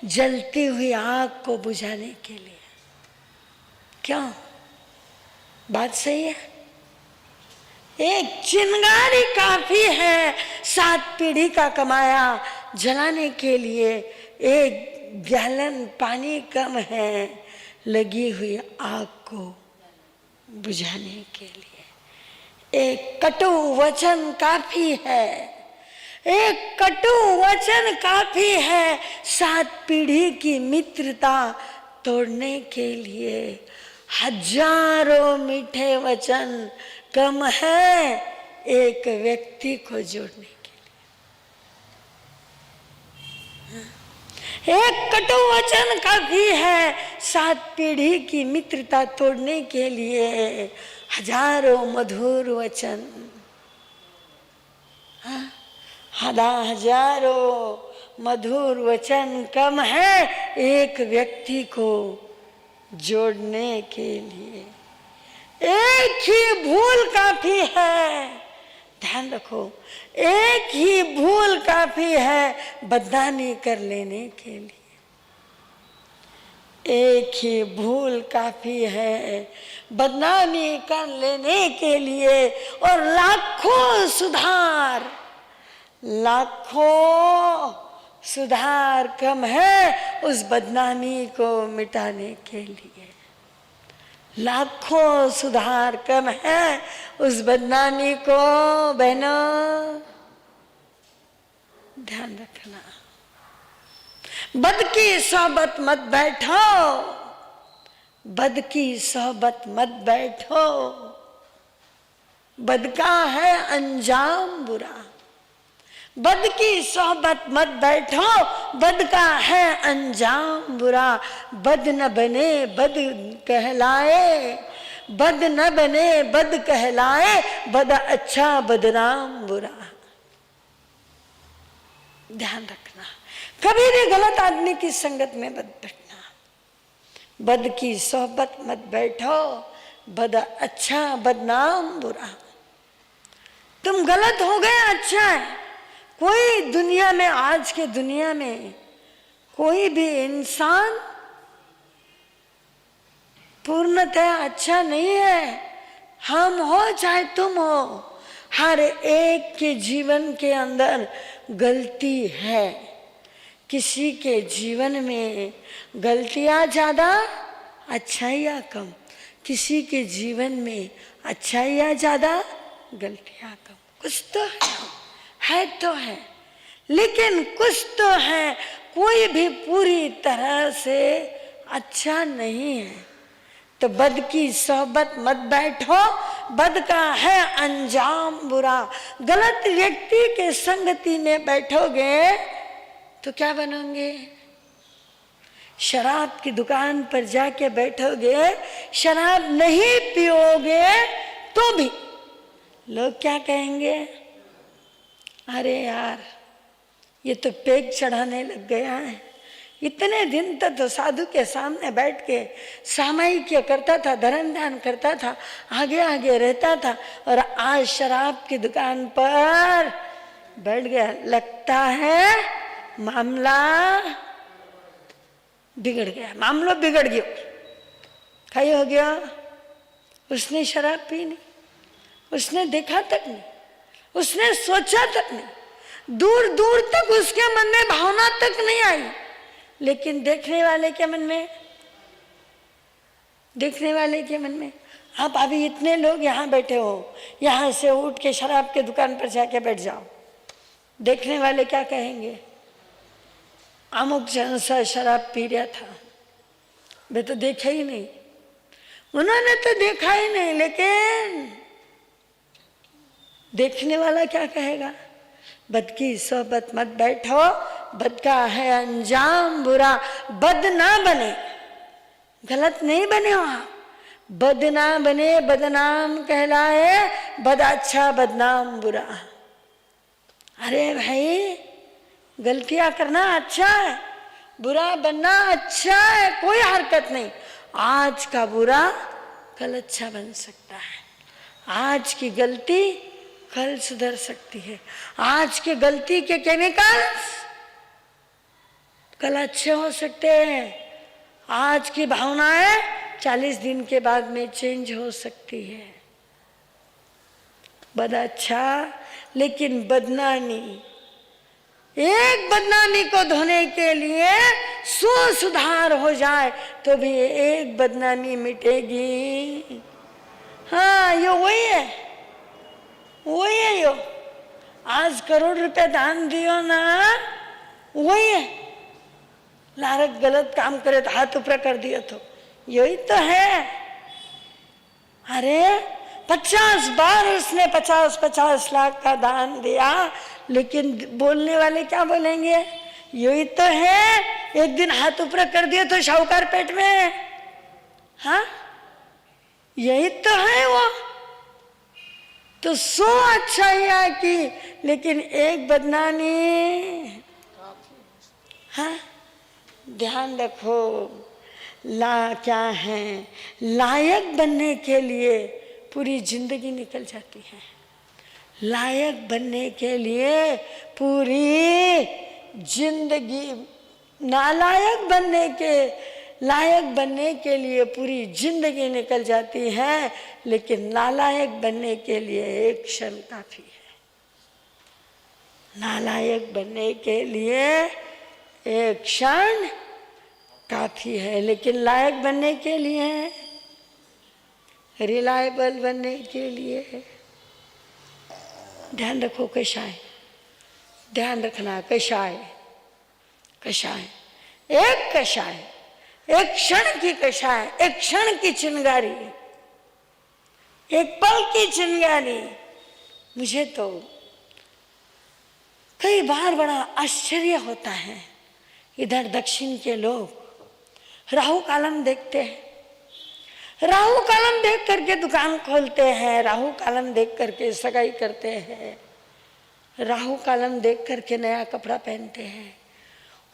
[SPEAKER 3] जलती हुई आग को बुझाने के लिए। क्यों? बात सही है। एक चिंगारी काफी है 7 पीढ़ी का कमाया जलाने के लिए। 1 गैलन पानी कम है लगी हुई आग को बुझाने के लिए। एक कटु वचन काफी है, एक कटु वचन काफी है 7 पीढ़ी की मित्रता तोड़ने के लिए। हजारों मीठे वचन कम है एक व्यक्ति को जोड़ने के लिए। एक कटु वचन काफी है 7 पीढ़ी की मित्रता तोड़ने के लिए। हजारों मधुर वचन, हजारों मधुर वचन कम है एक व्यक्ति को जोड़ने के लिए। एक ही भूल काफी है, ध्यान रखो, एक ही भूल काफी है बदनामी कर लेने के लिए। एक ही भूल काफी है बदनामी कर लेने के लिए। और लाखों सुधार कम है उस बदनामी को मिटाने के लिए। लाखों सुधार कम है उस बदनामी को बहनों ध्यान रखना। बद की सोहबत मत बैठो, बद की सोहबत मत बैठो, बद का है अंजाम बुरा। बद की सोहबत मत बैठो, बद का है अंजाम बुरा। बद न बने बद कहलाए, बद न बने बद कहलाए, बद अच्छा बदनाम बुरा। ध्यान रखना, कभी भी गलत आदमी की संगत में मत बैठना। बद की सोहबत मत बैठो, बद अच्छा बदनाम बुरा। तुम गलत हो गए अच्छा है। कोई दुनिया में, आज के दुनिया में कोई भी इंसान पूर्णतः अच्छा नहीं है। हम हो चाहे तुम हो, हर एक के जीवन के अंदर गलती है। किसी के जीवन में गलतियां ज्यादा, अच्छाइयां कम। किसी के जीवन में अच्छाइयां ज्यादा, गलतियां कम। कुछ तो है तो है, लेकिन कुछ तो है। कोई भी पूरी तरह से अच्छा नहीं है। तो बद की सोहबत मत बैठो, बद का है अंजाम बुरा। गलत व्यक्ति के संगति में बैठोगे तो क्या बनोगे? शराब की दुकान पर जाके बैठोगे, शराब नहीं पियोगे तो भी लोग क्या कहेंगे? अरे यार, ये तो पेग चढ़ाने लग गया है। इतने दिन तक तो साधु के सामने बैठ के सामायिक करता था, धर्म ध्यान करता था, आगे आगे रहता था, और आज शराब की दुकान पर बैठ गया। लगता है मामला बिगड़ गया, मामला बिगड़ गया। कहीं हो गया, उसने शराब पी नहीं, उसने देखा तक नहीं, उसने सोचा तक नहीं, दूर दूर तक उसके मन में भावना तक नहीं आई। लेकिन देखने वाले के मन में, देखने वाले के मन में, आप अभी इतने लोग यहाँ बैठे हो, यहाँ से उठ के शराब के दुकान पर जाके बैठ जाओ, देखने वाले क्या कहेंगे? अमुक जन सा शराब पी रहा था, मैं तो देखा ही नहीं। उन्होंने तो देखा ही नहीं, लेकिन देखने वाला क्या कहेगा? बद की सोहबत मत बैठो, बद का है अंजाम बुरा। बद ना बने, गलत नहीं बने हो आप, बद ना बने बदनाम कहलाए, बद अच्छा बदनाम बुरा। अरे भाई, गलतियां करना अच्छा है, बुरा बनना अच्छा है, कोई हरकत नहीं। आज का बुरा कल अच्छा बन सकता है, आज की गलती कल सुधर सकती है, आज की गलती के केमिकल्स कल अच्छे हो सकते हैं, आज की भावनाएं 40 दिन के बाद में चेंज हो सकती है। बद अच्छा, लेकिन बदनामी, एक बदनामी को धोने के लिए 100 सुधार हो जाए तो भी एक बदनामी मिटेगी। हाँ, ये वही है, वही है। यो आज करोड़ रुपए दान दियो ना, वही है। लारक गलत काम करे तो हाथ ऊपर कर दिया तो यही तो है। अरे 50 बार उसने 50-50 लाख का दान दिया, लेकिन बोलने वाले क्या बोलेंगे? यही तो है, एक दिन हाथ ऊपर कर दिया तो शाहूकार पेट में। हाँ, यही तो है वो। तो 100 अच्छाइयां की, लेकिन एक बदनामी। हाँ, ध्यान रखो, क्या है, लायक बनने के लिए पूरी जिंदगी निकल जाती है। लायक बनने के लिए पूरी जिंदगी, नालायक बनने के, लायक बनने के लिए पूरी जिंदगी निकल जाती है, लेकिन नालायक बनने के लिए एक क्षण काफी है। नालायक बनने के लिए एक क्षण काफी है, लेकिन लायक बनने के लिए, रिलायबल बनने के लिए, ध्यान रखो कैसा है, ध्यान रखना, कषाय कषाय, एक कषाय, एक क्षण की कषाय, एक क्षण की चिंगारी, एक पल की चिंगारी। मुझे तो कई बार बड़ा आश्चर्य होता है, इधर दक्षिण के लोग राहु कालम देखते हैं, राहु कालम देख करके दुकान खोलते हैं, राहु कालम देख करके सगाई करते हैं, राहु कालम देख करके नया कपड़ा पहनते हैं।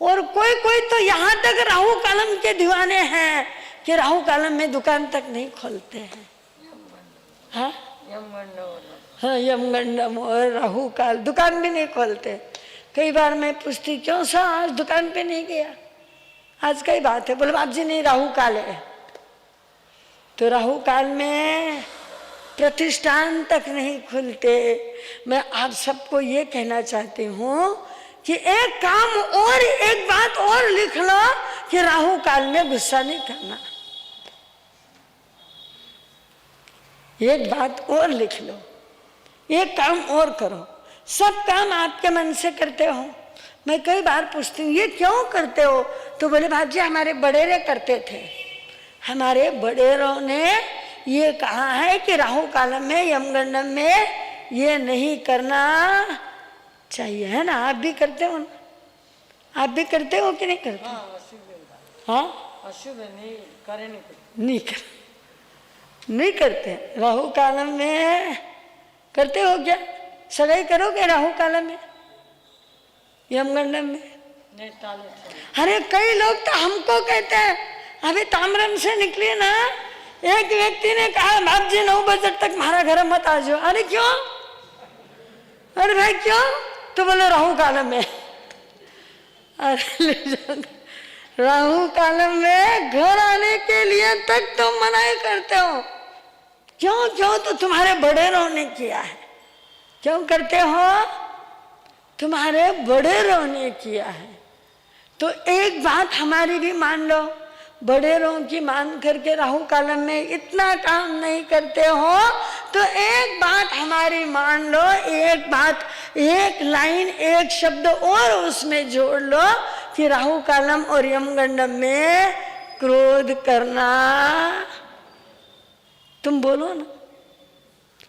[SPEAKER 3] और कोई कोई तो यहाँ तक राहु कालम के दीवाने हैं कि राहु कालम में दुकान तक नहीं खोलते हैं। हाँ हाँ, यमगंडम और राहु काल दुकान भी नहीं खोलते। कई बार मैं पूछती क्यों सा आज दुकान पे नहीं गया, आज कई बात है, बोले बाप जी नहीं राहु काल है। तो राहु काल में प्रतिष्ठान तक नहीं खुलते। मैं आप सबको ये कहना चाहती हूँ कि एक काम और एक बात और लिख लो कि राहु काल में गुस्सा नहीं करना। एक बात और लिख लो, एक काम और करो। सब काम आपके मन से करते हो। मैं कई बार पूछती हूँ ये क्यों करते हो, तो बोले भाजी हमारे बड़ेरे करते थे, हमारे बड़ेरों ने ये कहा है कि राहु कालम में यमगंडम में ये नहीं करना चाहिए, है ना। आप भी करते हो ना, आप भी करते हो कि नहीं करते? हाँ
[SPEAKER 4] अशुभ नहीं करे,
[SPEAKER 3] नहीं करते। राहु कालम में करते हो क्या? सगाई करोगे राहु कालम में, यमगंडम में?
[SPEAKER 4] नहीं ताले।
[SPEAKER 3] अरे कई लोग तो हमको कहते हैं, अभी तामरम से निकली ना, एक व्यक्ति ने कहा बाप जी 9 बजे तक हमारा घर मत आ जाओ। अरे क्यों? अरे भाई क्यों? तो बोले राहु कालम में। अरे राहु कालम में घर आने के लिए तक तो मनाही करते हो। क्यों? क्यों? तो तुम्हारे बड़ेरों ने किया है। क्यों करते हो? तुम्हारे बड़ेरों ने किया है। तो एक बात हमारी भी मान लो, बड़ेरों की मान करके राहु कालम में इतना काम नहीं करते हो, तो एक बात हमारी मान लो, एक बात, एक लाइन, एक शब्द और उसमें जोड़ लो कि राहु कालम और यमगंडम में क्रोध करना। तुम बोलो ना,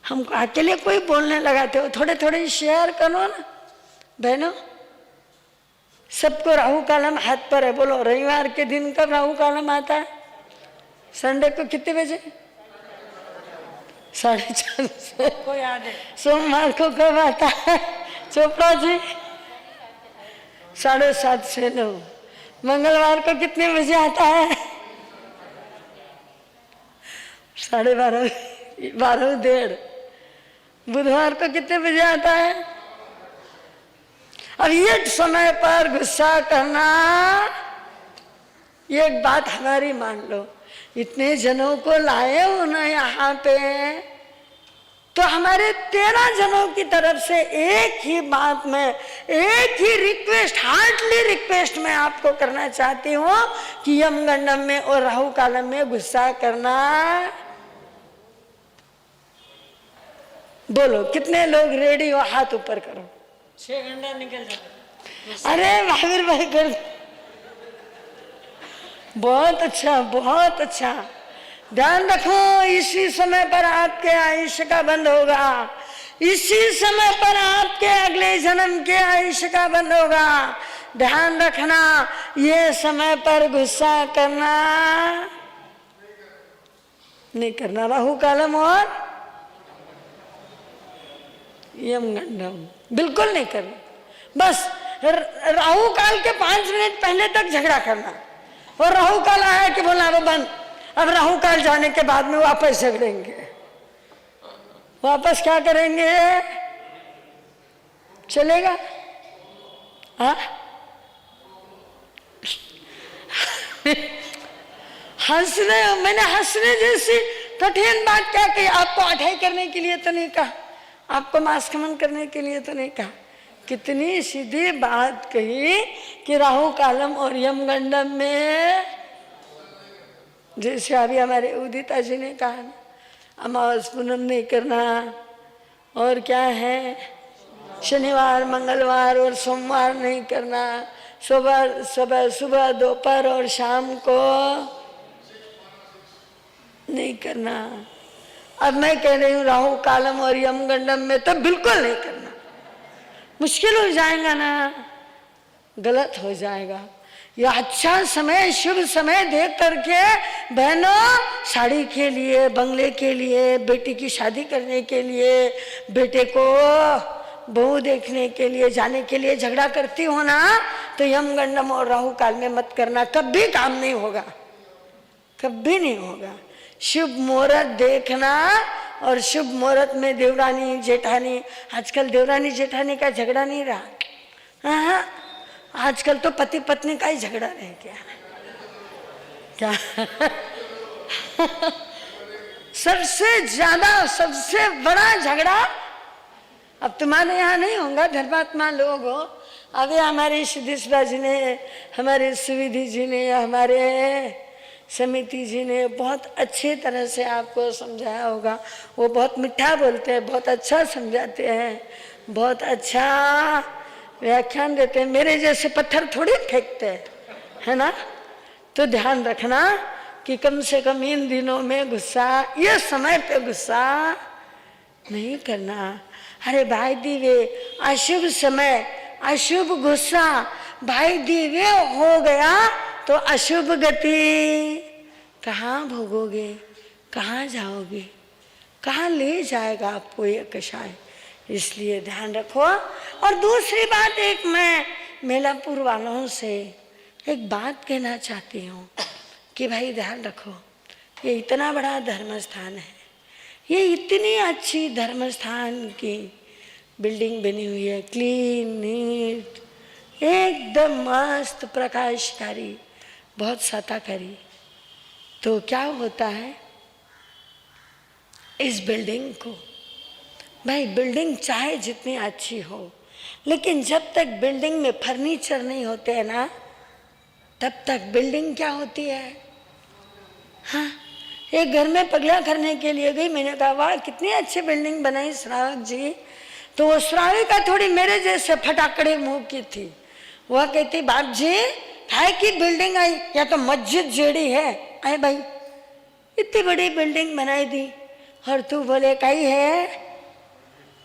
[SPEAKER 3] हमको अकेले कोई बोलने लगाते हो, थोड़े थोड़े शेयर करो ना बहनों। सबको राहु कालम हाथ पर है, बोलो रविवार के दिन कब राहु कालम आता है? संडे को कितने बजे? 4:30
[SPEAKER 4] को याद है।
[SPEAKER 3] सोमवार को कब आता है चोपड़ा जी? 7:30 से 9। मंगलवार को कितने बजे आता है? 12:30, 12:30। बुधवार को कितने बजे आता है? अब ये समय पर गुस्सा करना, एक बात हमारी मान लो, इतने जनों को लाए हो ना यहाँ पे, तो हमारे 13 जनों की तरफ से एक ही बात में, एक ही रिक्वेस्ट, हार्डली रिक्वेस्ट मैं आपको करना चाहती हूँ कि यमगंडम में और राहु कालम में गुस्सा करना। बोलो कितने लोग रेडी हो? हाथ ऊपर करो।
[SPEAKER 4] 6 घंटा निकल जाए।
[SPEAKER 3] अरे महावीर भाई कर, बहुत अच्छा, बहुत अच्छा। ध्यान रखो, इसी समय पर आपके आयुष्य का बंद होगा, इसी समय पर आपके अगले जन्म के आयुष्य का बंद होगा। ध्यान रखना, ये समय पर गुस्सा करना नहीं करना। राहु कालम और यमगंडम बिल्कुल नहीं करना। बस राहु काल के 5 मिनट पहले तक झगड़ा करना, और राहु काल आया कि बोलना वो बंद। अब राहु काल जाने के बाद में वापस झगड़ेंगे, वापस क्या करेंगे? चलेगा? हाँ हंसने, मैंने हंसने जैसी कठिन बात क्या कही? आपको अठाई करने के लिए तो नहीं कहा, आपको मास्कमन करने के लिए तो नहीं कहा। कितनी सीधी बात कही कि राहु कालम और यमगंडम में, जैसे अभी हमारे उदिता जी ने कहा ना, अमावस पूनम नहीं करना, और क्या है शनिवार, मंगलवार और सोमवार नहीं करना, सुबह दोपहर और शाम को नहीं करना। अब मैं कह रही हूँ राहु कालम और यमगंडम में तो बिल्कुल नहीं करना, मुश्किल हो जाएगा ना, गलत हो जाएगा। यह अच्छा समय, शुभ समय देख करके बहनों साड़ी के लिए, बंगले के लिए, बेटी की शादी करने के लिए, बेटे को बहू देखने के लिए जाने के लिए झगड़ा करती हो ना, तो यमगंडम और राहु काल में मत करना, कभी काम नहीं होगा, कभी नहीं होगा। शुभ मुहूर्त देखना, और शुभ मुहूर्त में देवरानी जेठानी, आजकल देवरानी जेठानी का झगड़ा नहीं रहा, हाँ, आजकल तो पति पत्नी का ही झगड़ा रह गया क्या सबसे ज्यादा, सबसे बड़ा झगड़ा अब तुम्हारे यहाँ नहीं होगा, धर्मात्मा लोग हो। अभी हमारे सिद्धेश्वर जी ने, हमारे सुविधि जी ने, हमारे समिति जी ने बहुत अच्छे तरह से आपको समझाया होगा। वो बहुत मीठा बोलते हैं, बहुत अच्छा समझाते हैं, बहुत अच्छा व्याख्यान देते हैं, मेरे जैसे पत्थर थोड़ी फेंकते हैं, है ना। तो ध्यान रखना कि कम से कम इन दिनों में गुस्सा, ये समय पे गुस्सा नहीं करना। अरे भाई दिवे, अशुभ समय, अशुभ गुस्सा, भाई दिवे हो गया तो अशुभ गति कहाँ भोगोगे, कहाँ जाओगे, कहाँ ले जाएगा आपको ये कषाय। इसलिए ध्यान रखो। और दूसरी बात, एक मैं मेलापुर वालों से एक बात कहना चाहती हूँ कि भाई ध्यान रखो, ये इतना बड़ा धर्म स्थान है, ये इतनी अच्छी धर्म स्थान की बिल्डिंग बनी हुई है, क्लीन नीट, एकदम मस्त प्रकाशकारी, बहुत सताकारी। तो क्या होता है इस बिल्डिंग को, भाई बिल्डिंग चाहे जितनी अच्छी हो, लेकिन जब तक बिल्डिंग में फर्नीचर नहीं होते हैं ना, तब तक बिल्डिंग क्या होती है। हाँ, एक घर में पगला करने के लिए गई, मैंने कहा वाह कितनी अच्छी बिल्डिंग बनाई श्रावक जी। तो वो श्राविका थोड़ी मेरे जैसे फटाकड़े मुंह की थी। वह कहती बाप जी काय की बिल्डिंग आई, या तो मस्जिद जेड़ी है। अरे भाई इतनी बड़ी बिल्डिंग बनाई दी और तू बोले कहीं है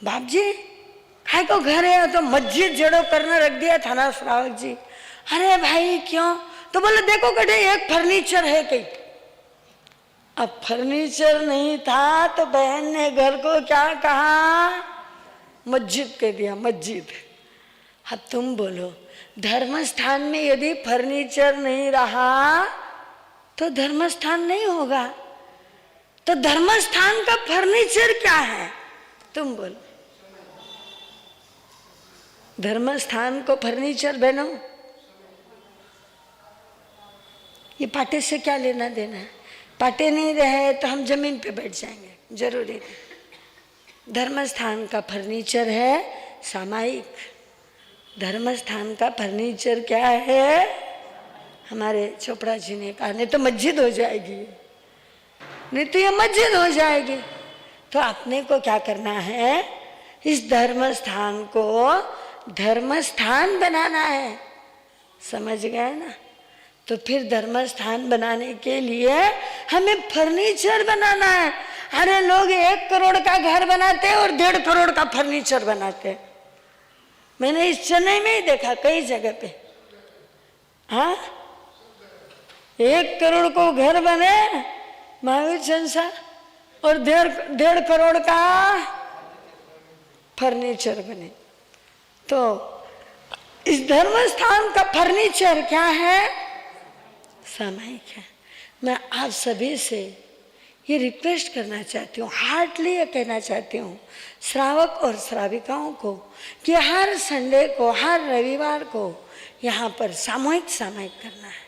[SPEAKER 3] बाप जी, काय को घर है तो मस्जिद जड़ो करना रख दिया था ना श्रावक जी। अरे भाई क्यों, तो बोले देखो कटे एक फर्नीचर है कहीं। अब फर्नीचर नहीं था तो बहन ने घर को क्या कहा, मस्जिद कह दिया, मस्जिद। अब तुम बोलो धर्म स्थान में यदि फर्नीचर नहीं रहा तो धर्म स्थान नहीं होगा। तो धर्म स्थान का फर्नीचर क्या है, तुम बोलो। धर्म स्थान को फर्नीचर बनो, ये पाटे से क्या लेना देना है। पाटे नहीं रहे तो हम जमीन पे बैठ जाएंगे, जरूरी नहीं। धर्म स्थान का फर्नीचर है सामायिक। धर्म स्थान का फर्नीचर क्या है, हमारे चोपड़ा जी ने कहा नहीं तो मस्जिद हो जाएगी, नहीं तो ये मस्जिद हो जाएगी। तो अपने को क्या करना है, इस धर्म स्थान को धर्म स्थान बनाना है, समझ गए ना। तो फिर धर्म स्थान बनाने के लिए हमें फर्नीचर बनाना है। अरे लोग 1 करोड़ का घर बनाते हैं और 1.5 करोड़ का फर्नीचर बनाते हैं। मैंने इस चेन्नई में ही देखा कई जगह पे। हाँ, 1 करोड़ को घर बने महावीर संसा और 1.5 करोड़ का फर्नीचर बने। तो इस धर्म स्थान का फर्नीचर क्या है, सामायिक है। मैं आप सभी से ये रिक्वेस्ट करना चाहती हूँ, हार्टली ये कहना चाहती हूँ श्रावक और श्राविकाओं को कि हर संडे को, हर रविवार को यहाँ पर सामूहिक सामायिक करना है,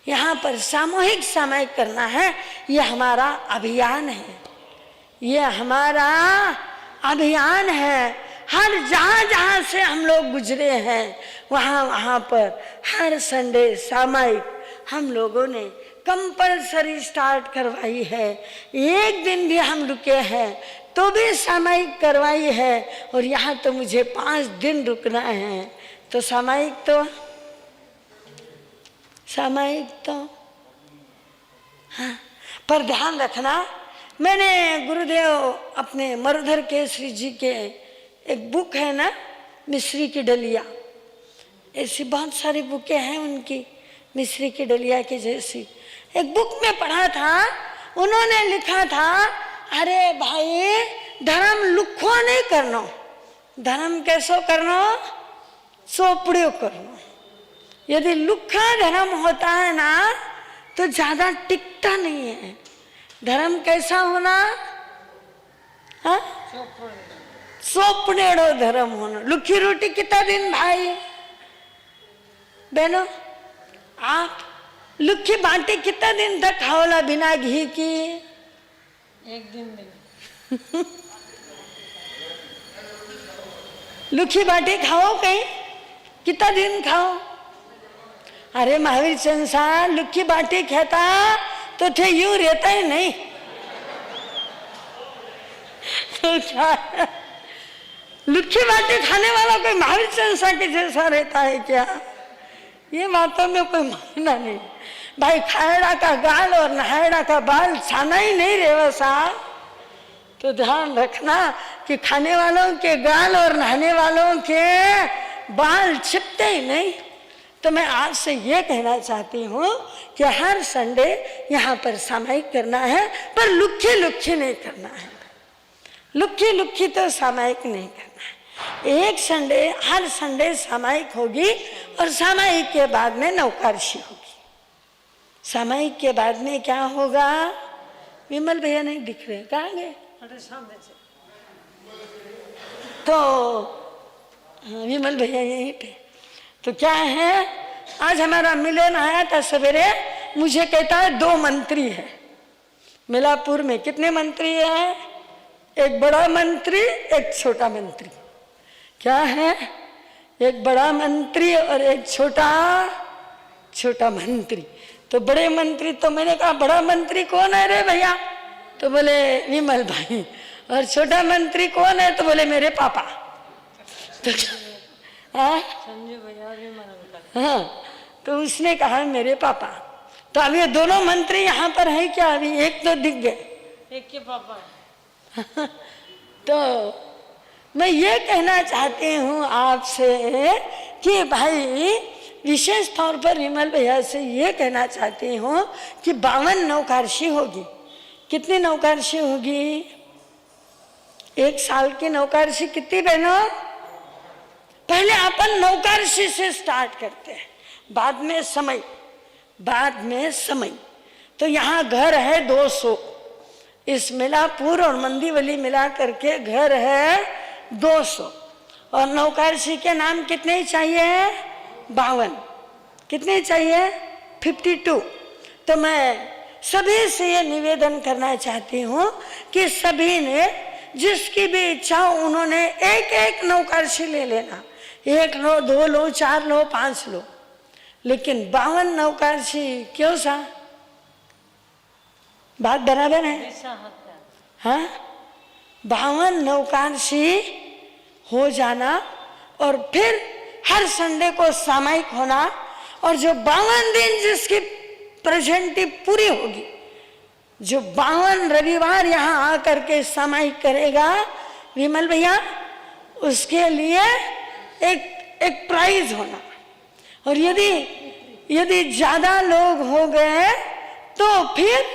[SPEAKER 3] यहाँ पर सामूहिक सामायिक करना है। ये हमारा अभियान है, ये हमारा अभियान है। हर जहाँ जहाँ से हम लोग गुजरे हैं वहाँ वहाँ पर हर संडे सामायिक हम लोगों ने कंपलसरी स्टार्ट करवाई है। एक दिन भी हम रुके हैं तो भी सामायिक करवाई है, और यहाँ तो मुझे 5 दिन रुकना है, तो सामायिक तो हाँ। पर ध्यान रखना, मैंने गुरुदेव अपने मरुधर केसरी जी के एक बुक है ना, मिश्री की डलिया, ऐसी बहुत सारी बुकें हैं उनकी, मिश्री की डलिया की जैसी। एक बुक में पढ़ा था, उन्होंने लिखा था, अरे भाई धर्म लुखो नहीं करना, धर्म कैसो करना, सोपड़ियो करना। यदि लुखा धर्म होता है ना तो ज्यादा टिकता नहीं है। धर्म कैसा होना, हाँ, सोपड़ेड़ो धर्म होना। लुखी रोटी कितना दिन भाई बहनों, आप लुखी बाटी कितना दिन तक खाओला बिना घी की?
[SPEAKER 4] 1 दिन में।
[SPEAKER 3] लुखी बाटी खाओ कहीं, कितना दिन खाओ? अरे महावीर संसार लुखी बाटी खाता तो थे यूं रहता ही नहीं। तो क्या लुखी बाटी खाने वाला कोई महावीर संसार के जैसा रहता है क्या? ये बातों में कोई मानना नहीं भाई। खायड़ा का गाल और नहायड़ा का बाल छाना ही नहीं रेवा साहब। तो ध्यान रखना कि खाने वालों के गाल और नहाने वालों के बाल छिपते ही नहीं। तो मैं आज से ये कहना चाहती हूँ कि हर संडे यहाँ पर सामायिक करना है, पर लुक्खी लुक्खी नहीं करना है। लुक्खी लुक्खी तो सामायिक नहीं करना है। एक संडे, हर संडे सामायिक होगी, और सामायिक के बाद में नौकारशी होगी। सामायिक के बाद में क्या होगा? विमल भैया नहीं दिख रहे, कहाँ गए?
[SPEAKER 4] अरे सामने से।
[SPEAKER 3] तो विमल भैया यहीं पे। तो क्या है, आज हमारा मिलन आया था सवेरे, मुझे कहता है 2 मंत्री है मिलापुर में। कितने मंत्री है? एक बड़ा मंत्री, एक छोटा मंत्री। क्या है? एक बड़ा मंत्री और एक छोटा मंत्री। तो बड़े मंत्री, तो मैंने कहा बड़ा मंत्री कौन है रे भैया? तो बोले विमल भाई। और छोटा मंत्री कौन है? तो बोले मेरे पापा। तो
[SPEAKER 4] संजय भैया भी मन।
[SPEAKER 3] हाँ, तो उसने कहा मेरे पापा। तो अब ये दोनों मंत्री यहाँ पर है क्या? अभी एक तो दिख गए,
[SPEAKER 4] एक के पापा।
[SPEAKER 3] तो मैं ये कहना चाहती हूँ आपसे कि भाई विशेष तौर पर विमल भैया से ये कहना चाहती हूँ कि 52 नौकारशी होगी। कितनी नौकारशी होगी? 1 साल की नौकारशी कितनी बहनों? पहले अपन नौकारशी से स्टार्ट करते हैं, बाद में समय। तो यहाँ घर है 200, इस मिलापुर और मंदीवली मिला करके घर है 200, और नौकारशी के नाम कितने चाहिए? 52। कितने चाहिए? 52। तो मैं सभी से ये निवेदन करना चाहती हूँ कि सभी ने जिसकी भी इच्छा हो उन्होंने एक नौकारशी ले लेना। 1 लो, 2 लो, 4 लो, 5 लो, लेकिन 52 नौकारशी क्यों सा? बात बराबर है? हाँ, 52 नौकारशी हो जाना, और फिर हर संडे को सामायिक होना, और जो 52 दिन जिसकी प्रेजेंटी पूरी होगी, जो 52 रविवार यहाँ आकर के सामायिक करेगा विमल भैया, उसके लिए एक प्राइज होना। और यदि ज्यादा लोग हो गए तो फिर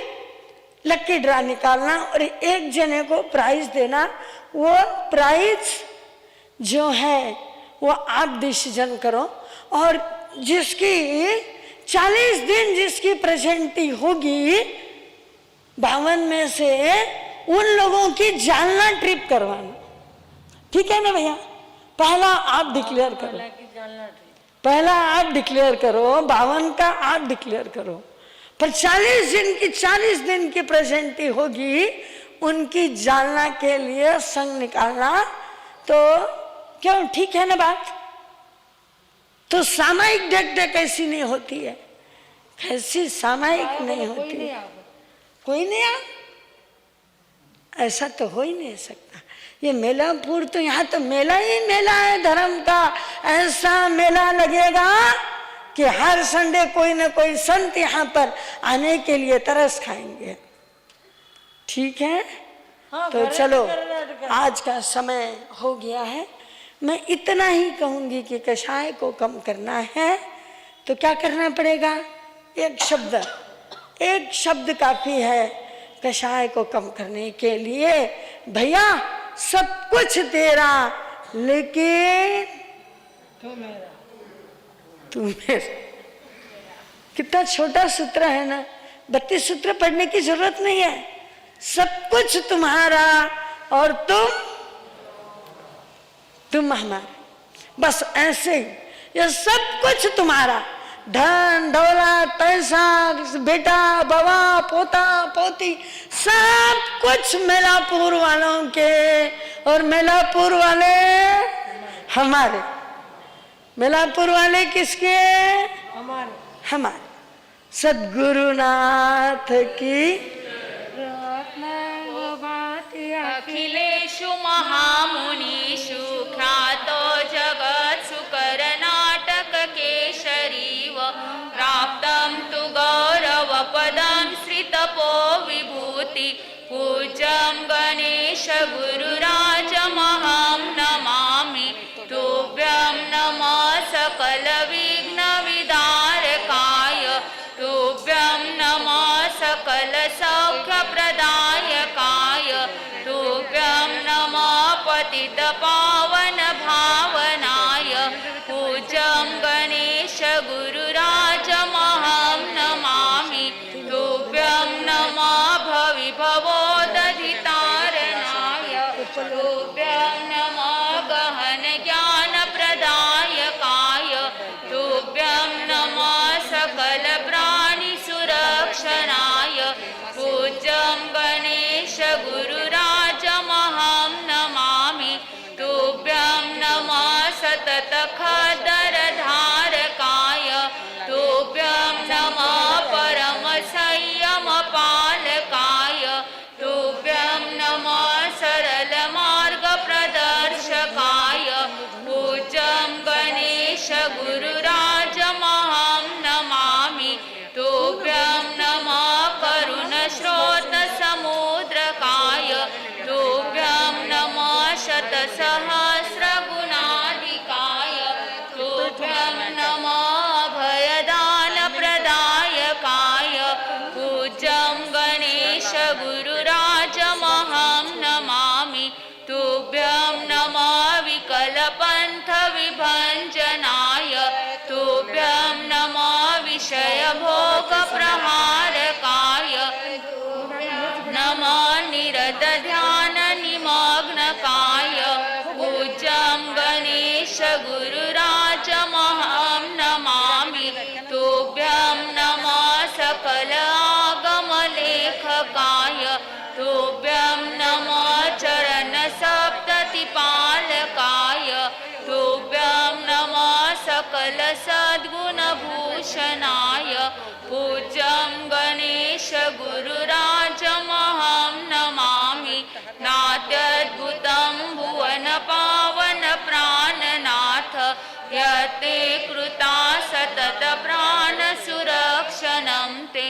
[SPEAKER 3] लकी ड्रा निकालना और एक जने को प्राइज देना। वो प्राइज जो है वो आप डिसीजन करो, और जिसकी 40 दिन जिसकी प्रेजेंटी होगी 52 में से उन लोगों की जालना ट्रिप करवाना। ठीक है ना भैया? पहला आप डिक्लेयर करो, पहला आप डिक्लेयर करो, 52 का आप डिक्लेयर करो, पर 40 दिन की प्रेजेंटी होगी उनकी जालना के लिए संग निकालना। तो क्यों, ठीक है ना बात? तो सामायिक डेक ऐसी नहीं होती है, ऐसी सामायिक नहीं होती है। कोई नहीं आ? ऐसा तो हो ही नहीं सकता। ये मेलापुर तो यहाँ तो मेला ही मेला है धर्म का। ऐसा मेला लगेगा कि हर संडे कोई ना कोई संत यहाँ पर आने के लिए तरस खाएंगे। ठीक है,
[SPEAKER 4] हाँ,
[SPEAKER 3] तो
[SPEAKER 4] घरे
[SPEAKER 3] चलो
[SPEAKER 4] में कर।
[SPEAKER 3] आज का समय हो गया है। मैं इतना ही कहूंगी कि कषाय को कम करना है तो क्या करना पड़ेगा? एक शब्द काफी है कषाय को कम करने के लिए। भैया सब कुछ तेरा, लेकिन तू मेरा। कितना छोटा सूत्र है ना, 32 सूत्र पढ़ने की जरूरत नहीं है। सब कुछ तुम्हारा और तुम हमारे, बस ऐसे ही। ये सब कुछ तुम्हारा, धन दौलत पैसा बेटा बाबा पोता पोती सब कुछ मेलापुर वालों के, और मेलापुर वाले हमारे। मेलापुर वाले किसके? हमारे। सद्गुरुनाथ की
[SPEAKER 2] अखिलेषु महामुनीषु ख्यातो जगत्सु कर्नाटक केशरीव प्राप्तं तु गौरवपदं श्रीतपो विभूति पूज्यं गणेश गुरुराजमहं नमामि तुभ्यं नमः सकल विघ्न विदारकाय तुभ्यं नमः सकल सौख्य प्रदायकाय तुभ्यं नमः पतित पावन भावनाय पूज्यं गणेश गुरुराजमहं नमामि तुभ्यं नमः भविभवोदधितारणाय तुभ्यं नमः गहन ज्ञान प्रदायकाय तुभ्यं नमः सकल प्राणि सुरक्षणाय पूज्यं गणेश गुरुराजमहं नमामि तुभ्यं नमः सतत खदर धारकाय तुभ्यं नमः परम संयम पालकाय तुभ्यं नमः सरल मार्ग प्रदर्शकाय पूज्यं गणेश गुरुराजमहं नमामि तुभ्यं नमः करुण स्रोत समुद्रकाय तुभ्यं नमः शतसहस्र गुणाधिकाय तुभ्यं नमः भयदान प्रदायकाय पूज्यं गणेश गुरुराजमहं नमामि तुभ्यं नमः विकलपन्थ विभञ्जनाय तुभ्यं नमः विषय भोग प्रहारकाय नमः निरत ध्यान निमग्नकाय पूज्यं गणेश गुरुराजमहं नमामि तुभ्यं नमः सकल आगम लेखकाय तुभ्यं नमः चरण सप्तति पालकाय तुभ्यं नमः सकल सद्गुण भूषणाय पूज्यं गणेश गुरुराजमहं नमामि नात्यद्भुतं भुवन पावन प्राणनाथ यते कृता सतत प्राण सुरक्षणं ते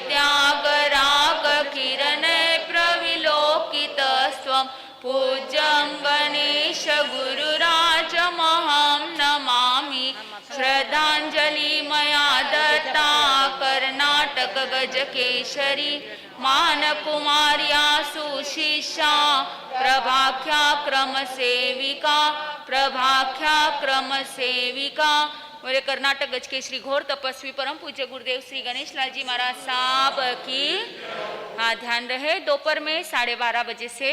[SPEAKER 2] त्यागराग किरणे प्रविलोकितस्त्वं पूज्यं गणेश गुरुराजमहं नमामि श्रद्धांजलि मया दत्ता कर्नाटक गजकेशरी मानकुमार्या सुशिष्या प्रभाख्या क्रम सेविका बोले कर्नाटक गज के श्री घोर तपस्वी परम पूज्य गुरुदेव श्री गणेश लाल जी महाराज साहब की। हाँ, ध्यान रहे दोपहर में 12:30 बजे से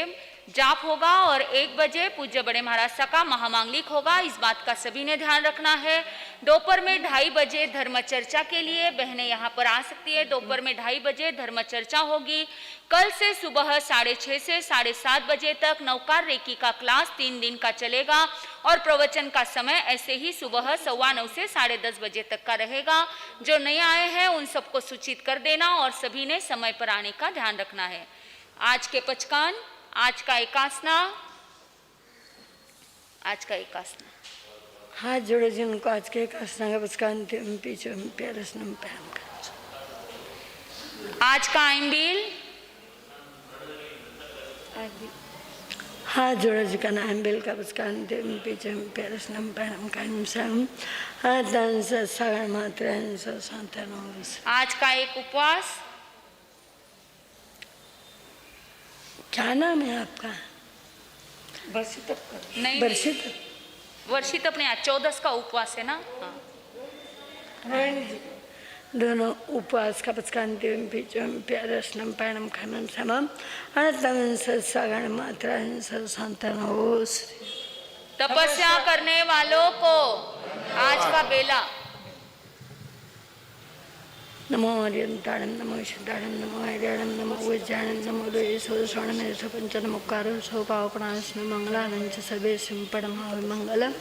[SPEAKER 2] जाप होगा और 1 बजे पूज्य बड़े महाराज का महामांगलिक होगा। इस बात का सभी ने ध्यान रखना है। दोपहर में 2:30 बजे धर्म चर्चा के लिए बहनें यहाँ पर आ सकती है। दोपहर में 2:30 बजे धर्म चर्चा होगी। कल से सुबह 6:30 से 7:30 बजे तक नवकार रेकी का क्लास 3 दिन का चलेगा और प्रवचन का समय ऐसे ही सुबह 9:15 से 10:30 बजे तक का रहेगा। जो नए आए हैं उन सबको सूचित कर देना और सभी ने समय पर आने का ध्यान रखना है। आज के पचकान, आज का एकासना, आज का एकासना।
[SPEAKER 3] हाथ जोड़े जिनको आज के कासना का पचकान पीछे प्यारसनम पैम कर।
[SPEAKER 2] आज का आइंबिल,
[SPEAKER 3] हाथ जोड़ा जिका नाम बिल का पचकान पीछे प्यारसनम पैम कर सम हाथन से सागर मात्रन से संतनोस।
[SPEAKER 2] आज का एक उपवास,
[SPEAKER 3] क्या नाम है आपका?
[SPEAKER 4] बर्षित
[SPEAKER 2] नहीं
[SPEAKER 3] बर्षित।
[SPEAKER 2] वर्षित अपने आज 14 का उपवास है ना। हाँ।
[SPEAKER 3] दोनों उपवास का पचकान पीछे प्यारसनम पैम खनन समम हाथन से सागर मात्रन से संतनोस।
[SPEAKER 2] तपस्या करने वालों को आज का बेला।
[SPEAKER 3] नमो हरियंताणं नमो शुद्धाणं नमो हरियाणं नमो विज्ञानं नमो लोयसो स्वर्णमेधो पंचनमुक्कारो सोपावपणास्न मंगलानंच सर्वे सिंपणमहाविमंगलम।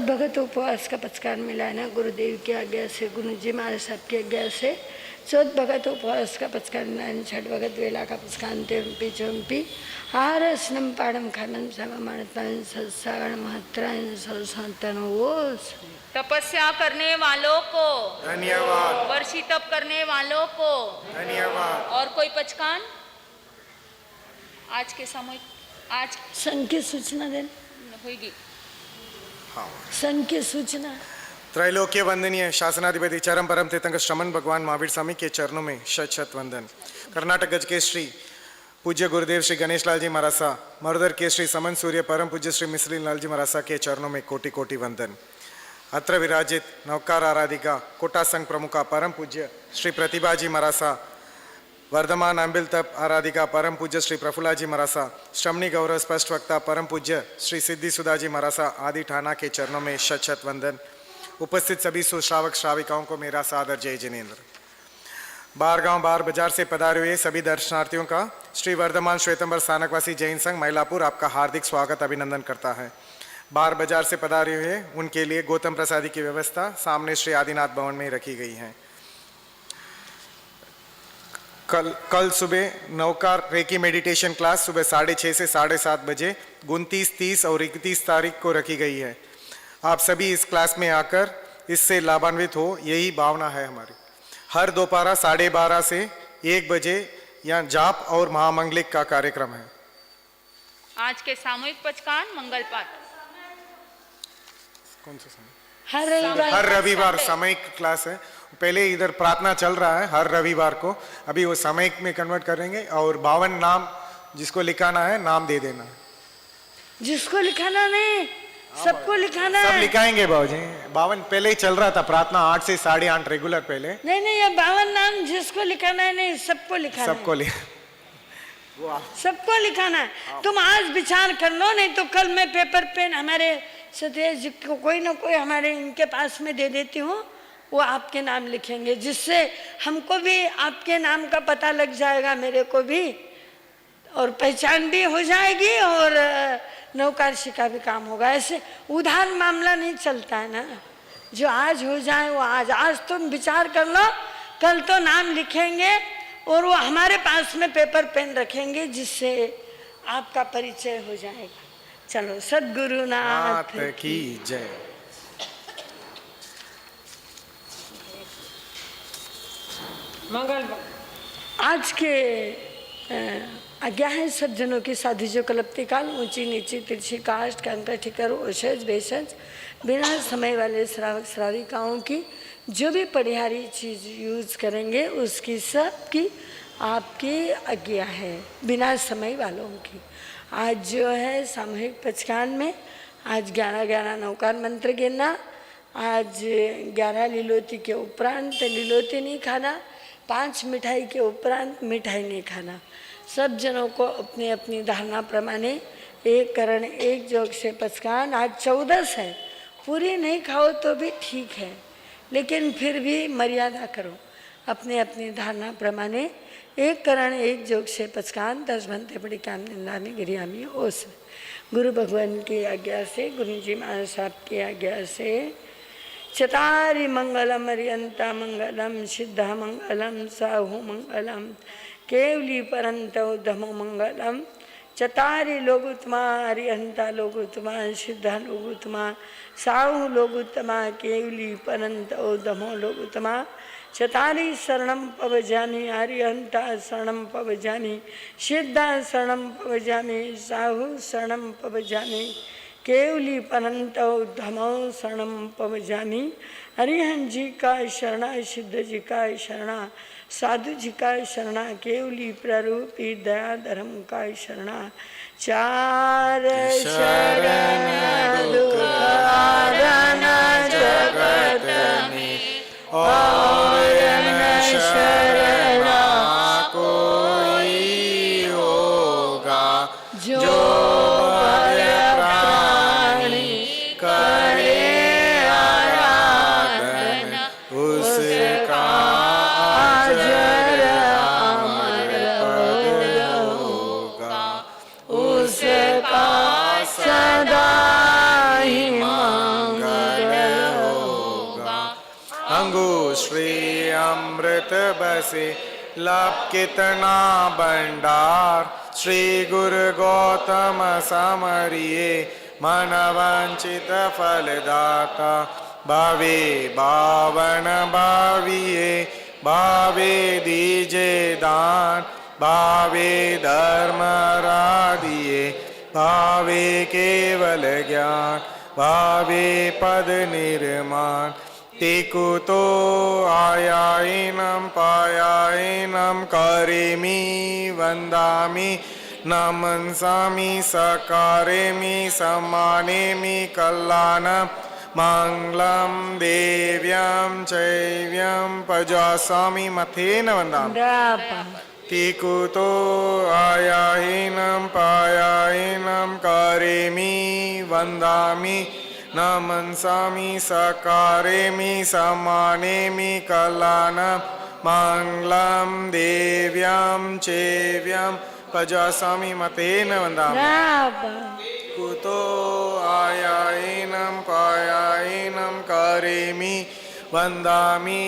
[SPEAKER 3] भगत उपवास का पचकान मिलाना गुरुदेव की आज्ञा से, गुरु जी महाराज साहब की आज्ञा से भगत उपवास का पचकान मिलाना छठ भगत वेला का पचकान तेम्पी चोम्पी हारस्नम पाणम खानम सममणतन सत्सागण महत्रान संतनोस।
[SPEAKER 2] तपस्या करने वालों को
[SPEAKER 5] धन्यवाद।
[SPEAKER 2] वर्षी तप करने वालों को
[SPEAKER 5] धन्यवाद।
[SPEAKER 2] और कोई पचकान आज के सामूहिक, आज
[SPEAKER 3] संघ की सूचना देना
[SPEAKER 2] होगी।
[SPEAKER 5] हाँ।
[SPEAKER 3] संघ की सूचना।
[SPEAKER 5] त्रैलोक्य वंदनीय शासनाधिपति चरम परम तीर्थंकर श्रमण भगवान महावीर स्वामी के चरणों में शत शत वंदन। कर्नाटक गज के श्री पूज्य गुरुदेव श्री गणेश लाल जी महाराज, मरुदर के श्री समन सूर्य परम पूज्य श्री मिश्री लाल जी महाराज के चरणों में कोटि कोटि वंदन। अत्र विराजित नौकार आराधिका कोटा संघ प्रमुखा परम पूज्य श्री प्रतिभा जी महाराज, वर्धमान अंबिल तप आराधिका परम पूज्य श्री प्रफुल्ला जी महाराज, श्रमणी गौरव स्पष्ट वक्ता परम पूज्य श्री सिद्धि सुधा जी महाराज आदि ठाना के चरणों में शत शत वंदन। उपस्थित सभी सुश्रावक श्राविकाओं को मेरा सादर जय जिनेन्द्र। बार गांव बार बाजार से पधारे हुए सभी दर्शनार्थियों का श्री वर्धमान श्वेतंबर स्थानकवासी जैन संघ महिलापुर आपका हार्दिक स्वागत अभिनंदन करता है। बार बाजार से पधारे हुए उनके लिए गौतम प्रसादी की व्यवस्था सामने श्री आदिनाथ भवन में रखी गई है। कल सुबह नौकार रेकी मेडिटेशन क्लास सुबह 6:30 से 7:30 बजे 29, 30 और 31 तारीख को रखी गई है। आप सभी इस क्लास में आकर इससे लाभान्वित हो, यही भावना है हमारी। हर दोपहर 12:30 से 1 बजे यहाँ जाप और महामंगलिक का कार्यक्रम है।
[SPEAKER 2] आज के सामूहिक पचकान मंगल पाठ
[SPEAKER 5] कौन सा समय?
[SPEAKER 3] हर
[SPEAKER 5] रविवार सामयिक क्लास है। पहले इधर प्रार्थना चल रहा है हर रविवार को, अभी वो सामयिक में कन्वर्ट करेंगे और 52 नाम जिसको लिखाना है नाम दे देना है।
[SPEAKER 3] जिसको लिखाना नहीं सबको लिखाना
[SPEAKER 5] सब
[SPEAKER 3] है।
[SPEAKER 5] लिखाएंगे बाबूजी। 52 पहले ही चल रहा था प्रार्थना 8 से 8:30 रेगुलर पहले।
[SPEAKER 3] नहीं ये 52 नाम जिसको लिखाना है नहीं सबको लिखाना है। सबको लिखाना है। तुम आज विचार कर लो, नहीं तो कल मैं पेपर पेन हमारे सतेज जी को कोई ना कोई हमारे इनके पास में दे देती हूँ, वो आपके नाम लिखेंगे, जिससे हमको भी आपके नाम का पता लग जाएगा, मेरे को भी, और पहचान भी हो जाएगी और नौकारशी का भी काम होगा। ऐसे उधार मामला नहीं चलता है ना, जो आज हो जाए वो आज तुम विचार कर लो, कल तो नाम लिखेंगे और वो हमारे पास में पेपर पेन रखेंगे, जिससे आपका परिचय हो जाएगा। चलो सद्गुरु नाथ
[SPEAKER 5] की जय।
[SPEAKER 4] मंगल
[SPEAKER 3] आज के आज्ञा है सज्जनों की साधु जो कलपति काल ऊंची नीची तिरछी काष्ठ कंकर ठिकर ओशज भेषज बिना समय वाले श्रावक श्राविकाओं की जो भी परिहारी चीज यूज करेंगे उसकी सबकी आपकी आज्ञा है, बिना समय वालों की। आज जो है सामूहिक पचकान में आज 11 नौकार मंत्र गिनना, आज 11 लीलोती के उपरांत लीलोती नहीं खाना, 5 मिठाई के उपरांत मिठाई नहीं खाना। सब जनों को अपनी अपनी धारणा प्रमाणे एक करण एक जोग से पचकान आज 14 है, पूरी नहीं खाओ तो भी ठीक है, लेकिन फिर भी मर्यादा करो। अपने अपनी धारणा प्रमाणे एक करण एक जोग से पचकान 10 घंटे बड़ी काम निंदामी गिरियामी ओस। गुरु भगवान की आज्ञा से, गुरु जी महाराज साहब की आज्ञा से चतारि मंगलम अरियंता मंगलम सिद्धा मंगलम साहु मंगलम केवली परंतो धमो मंगलम चतारी लोगुत्तमा अरिहंता लोगुत्तमा सिद्धा लोगुत्तमा साहु लोगुत्तमा केवली परंतो धमो लोगुत्तमा चतारी शरणम पवजानी अरिहंता शरणम पवजानी सिद्धा शरणम पवजानी साहु शरणम पवजानी केवली परंतो धमो शरणम पवजानी हरिहन जी का शरणा सिद्ध जी का शरणा साधु जी का शरणा केवली प्ररूपी दया धर्म का शरणा चार शरण दुख हरण जगत में और न शरणा कोई होगा जो भय प्राणी करे आराधन उसका सदा ही मंगल होगा। अंगुश्री अमृत बसे लाभ कितना भंडार श्री गुरु गौतम समरिये मन वांछित फलदाता भावे बावन भाविये भावे दीजे दान भावे धर्म राधिये भावे केवल ज्ञान भावे पद निर्माण टेकु तो आयाइनम पायाइनम करेमि वंदामि नमंसामि सकारेमि सम्मानेमि कल्याणम मंगलम देव्यं चैव्यं पजासामि मथेन वंदामि टीकुतो आयाहीनं पायाहीनं करेमि वंदामि नमंसामि सकारेमि सम्मानेमि कल्याणं मंगलं देव्यं चैव्यं पजासामि मतेन वंदामि कुतो आयाहीनं पायाहीनं करेमि वंदामि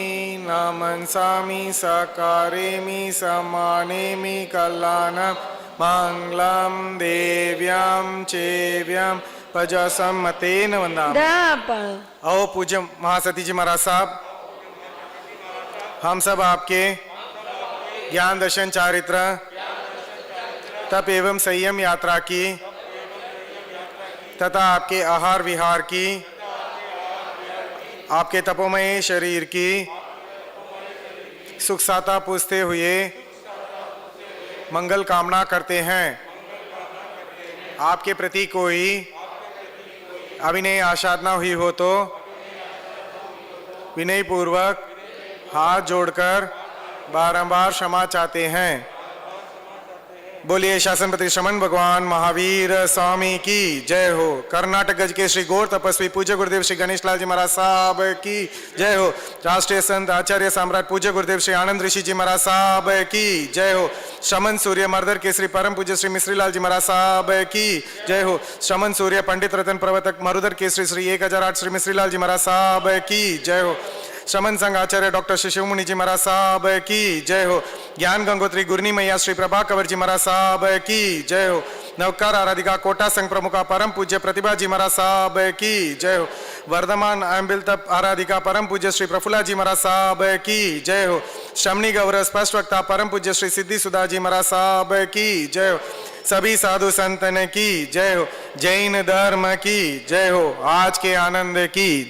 [SPEAKER 3] नमंसामि सकारेमि सम्मानेमि कल्याणं मंगलं देव्यं चैव्यं पजासम्मतेन वंदामि। आओ पूज्य महासती जी महाराज साहब, हम सब आपके ज्ञान दर्शन चारित्र तप एवं संयम यात्रा की तथा आपके आहार विहार की आपके तपोमय शरीर की सुख साता पूछते हुए मंगल कामना करते हैं। आपके प्रति कोई अविनय आशादना हुई हो तो विनय पूर्वक हाथ जोड़कर बारंबार क्षमा चाहते हैं। बोलिए शासनपति श्रमण भगवान महावीर स्वामी की जय हो। कर्नाटक गज के श्री गौर तपस्वी पूज्य गुरुदेव श्री गणेश लाल जी महाराज साहब की जय हो। राष्ट्रीय संत आचार्य सम्राट पूज्य गुरुदेव श्री आनंद ऋषि जी महाराज साहब की जय हो। श्रमण सूर्य मर्दर केसरी परम पूज्य श्री मिश्री लाल जी महाराज साहब की जय हो। श्रमण सूर्य पंडित रतन प्रवर्तक मरुदर केसरी श्री 1008 श्री मिश्री लाल जी महाराज साहब की जय हो। श्रमण संघ आचार्य डॉक्टर श्री शिवमुनि जी महाराज साहब की जय हो। ज्ञान गंगोत्री गुरनी मैया श्री प्रभा कंवर जी महाराज साहब की जय हो। नवकार आराधिका कोटा संघ प्रमुखा परम पूज्य प्रतिभा जी महाराज साहब की जय हो। वर्धमान आंबिल तप आराधिका परम पूज्य श्री प्रफुल्ला जी महाराज साहब की जय हो। शमनी गौरव स्पष्ट वक्ता परम पूज्य श्री सिद्धि सुधा जी महाराज साहब की जय हो। सभी साधु संतन की जय हो। जैन धर्म की जय हो। आज के आनंद की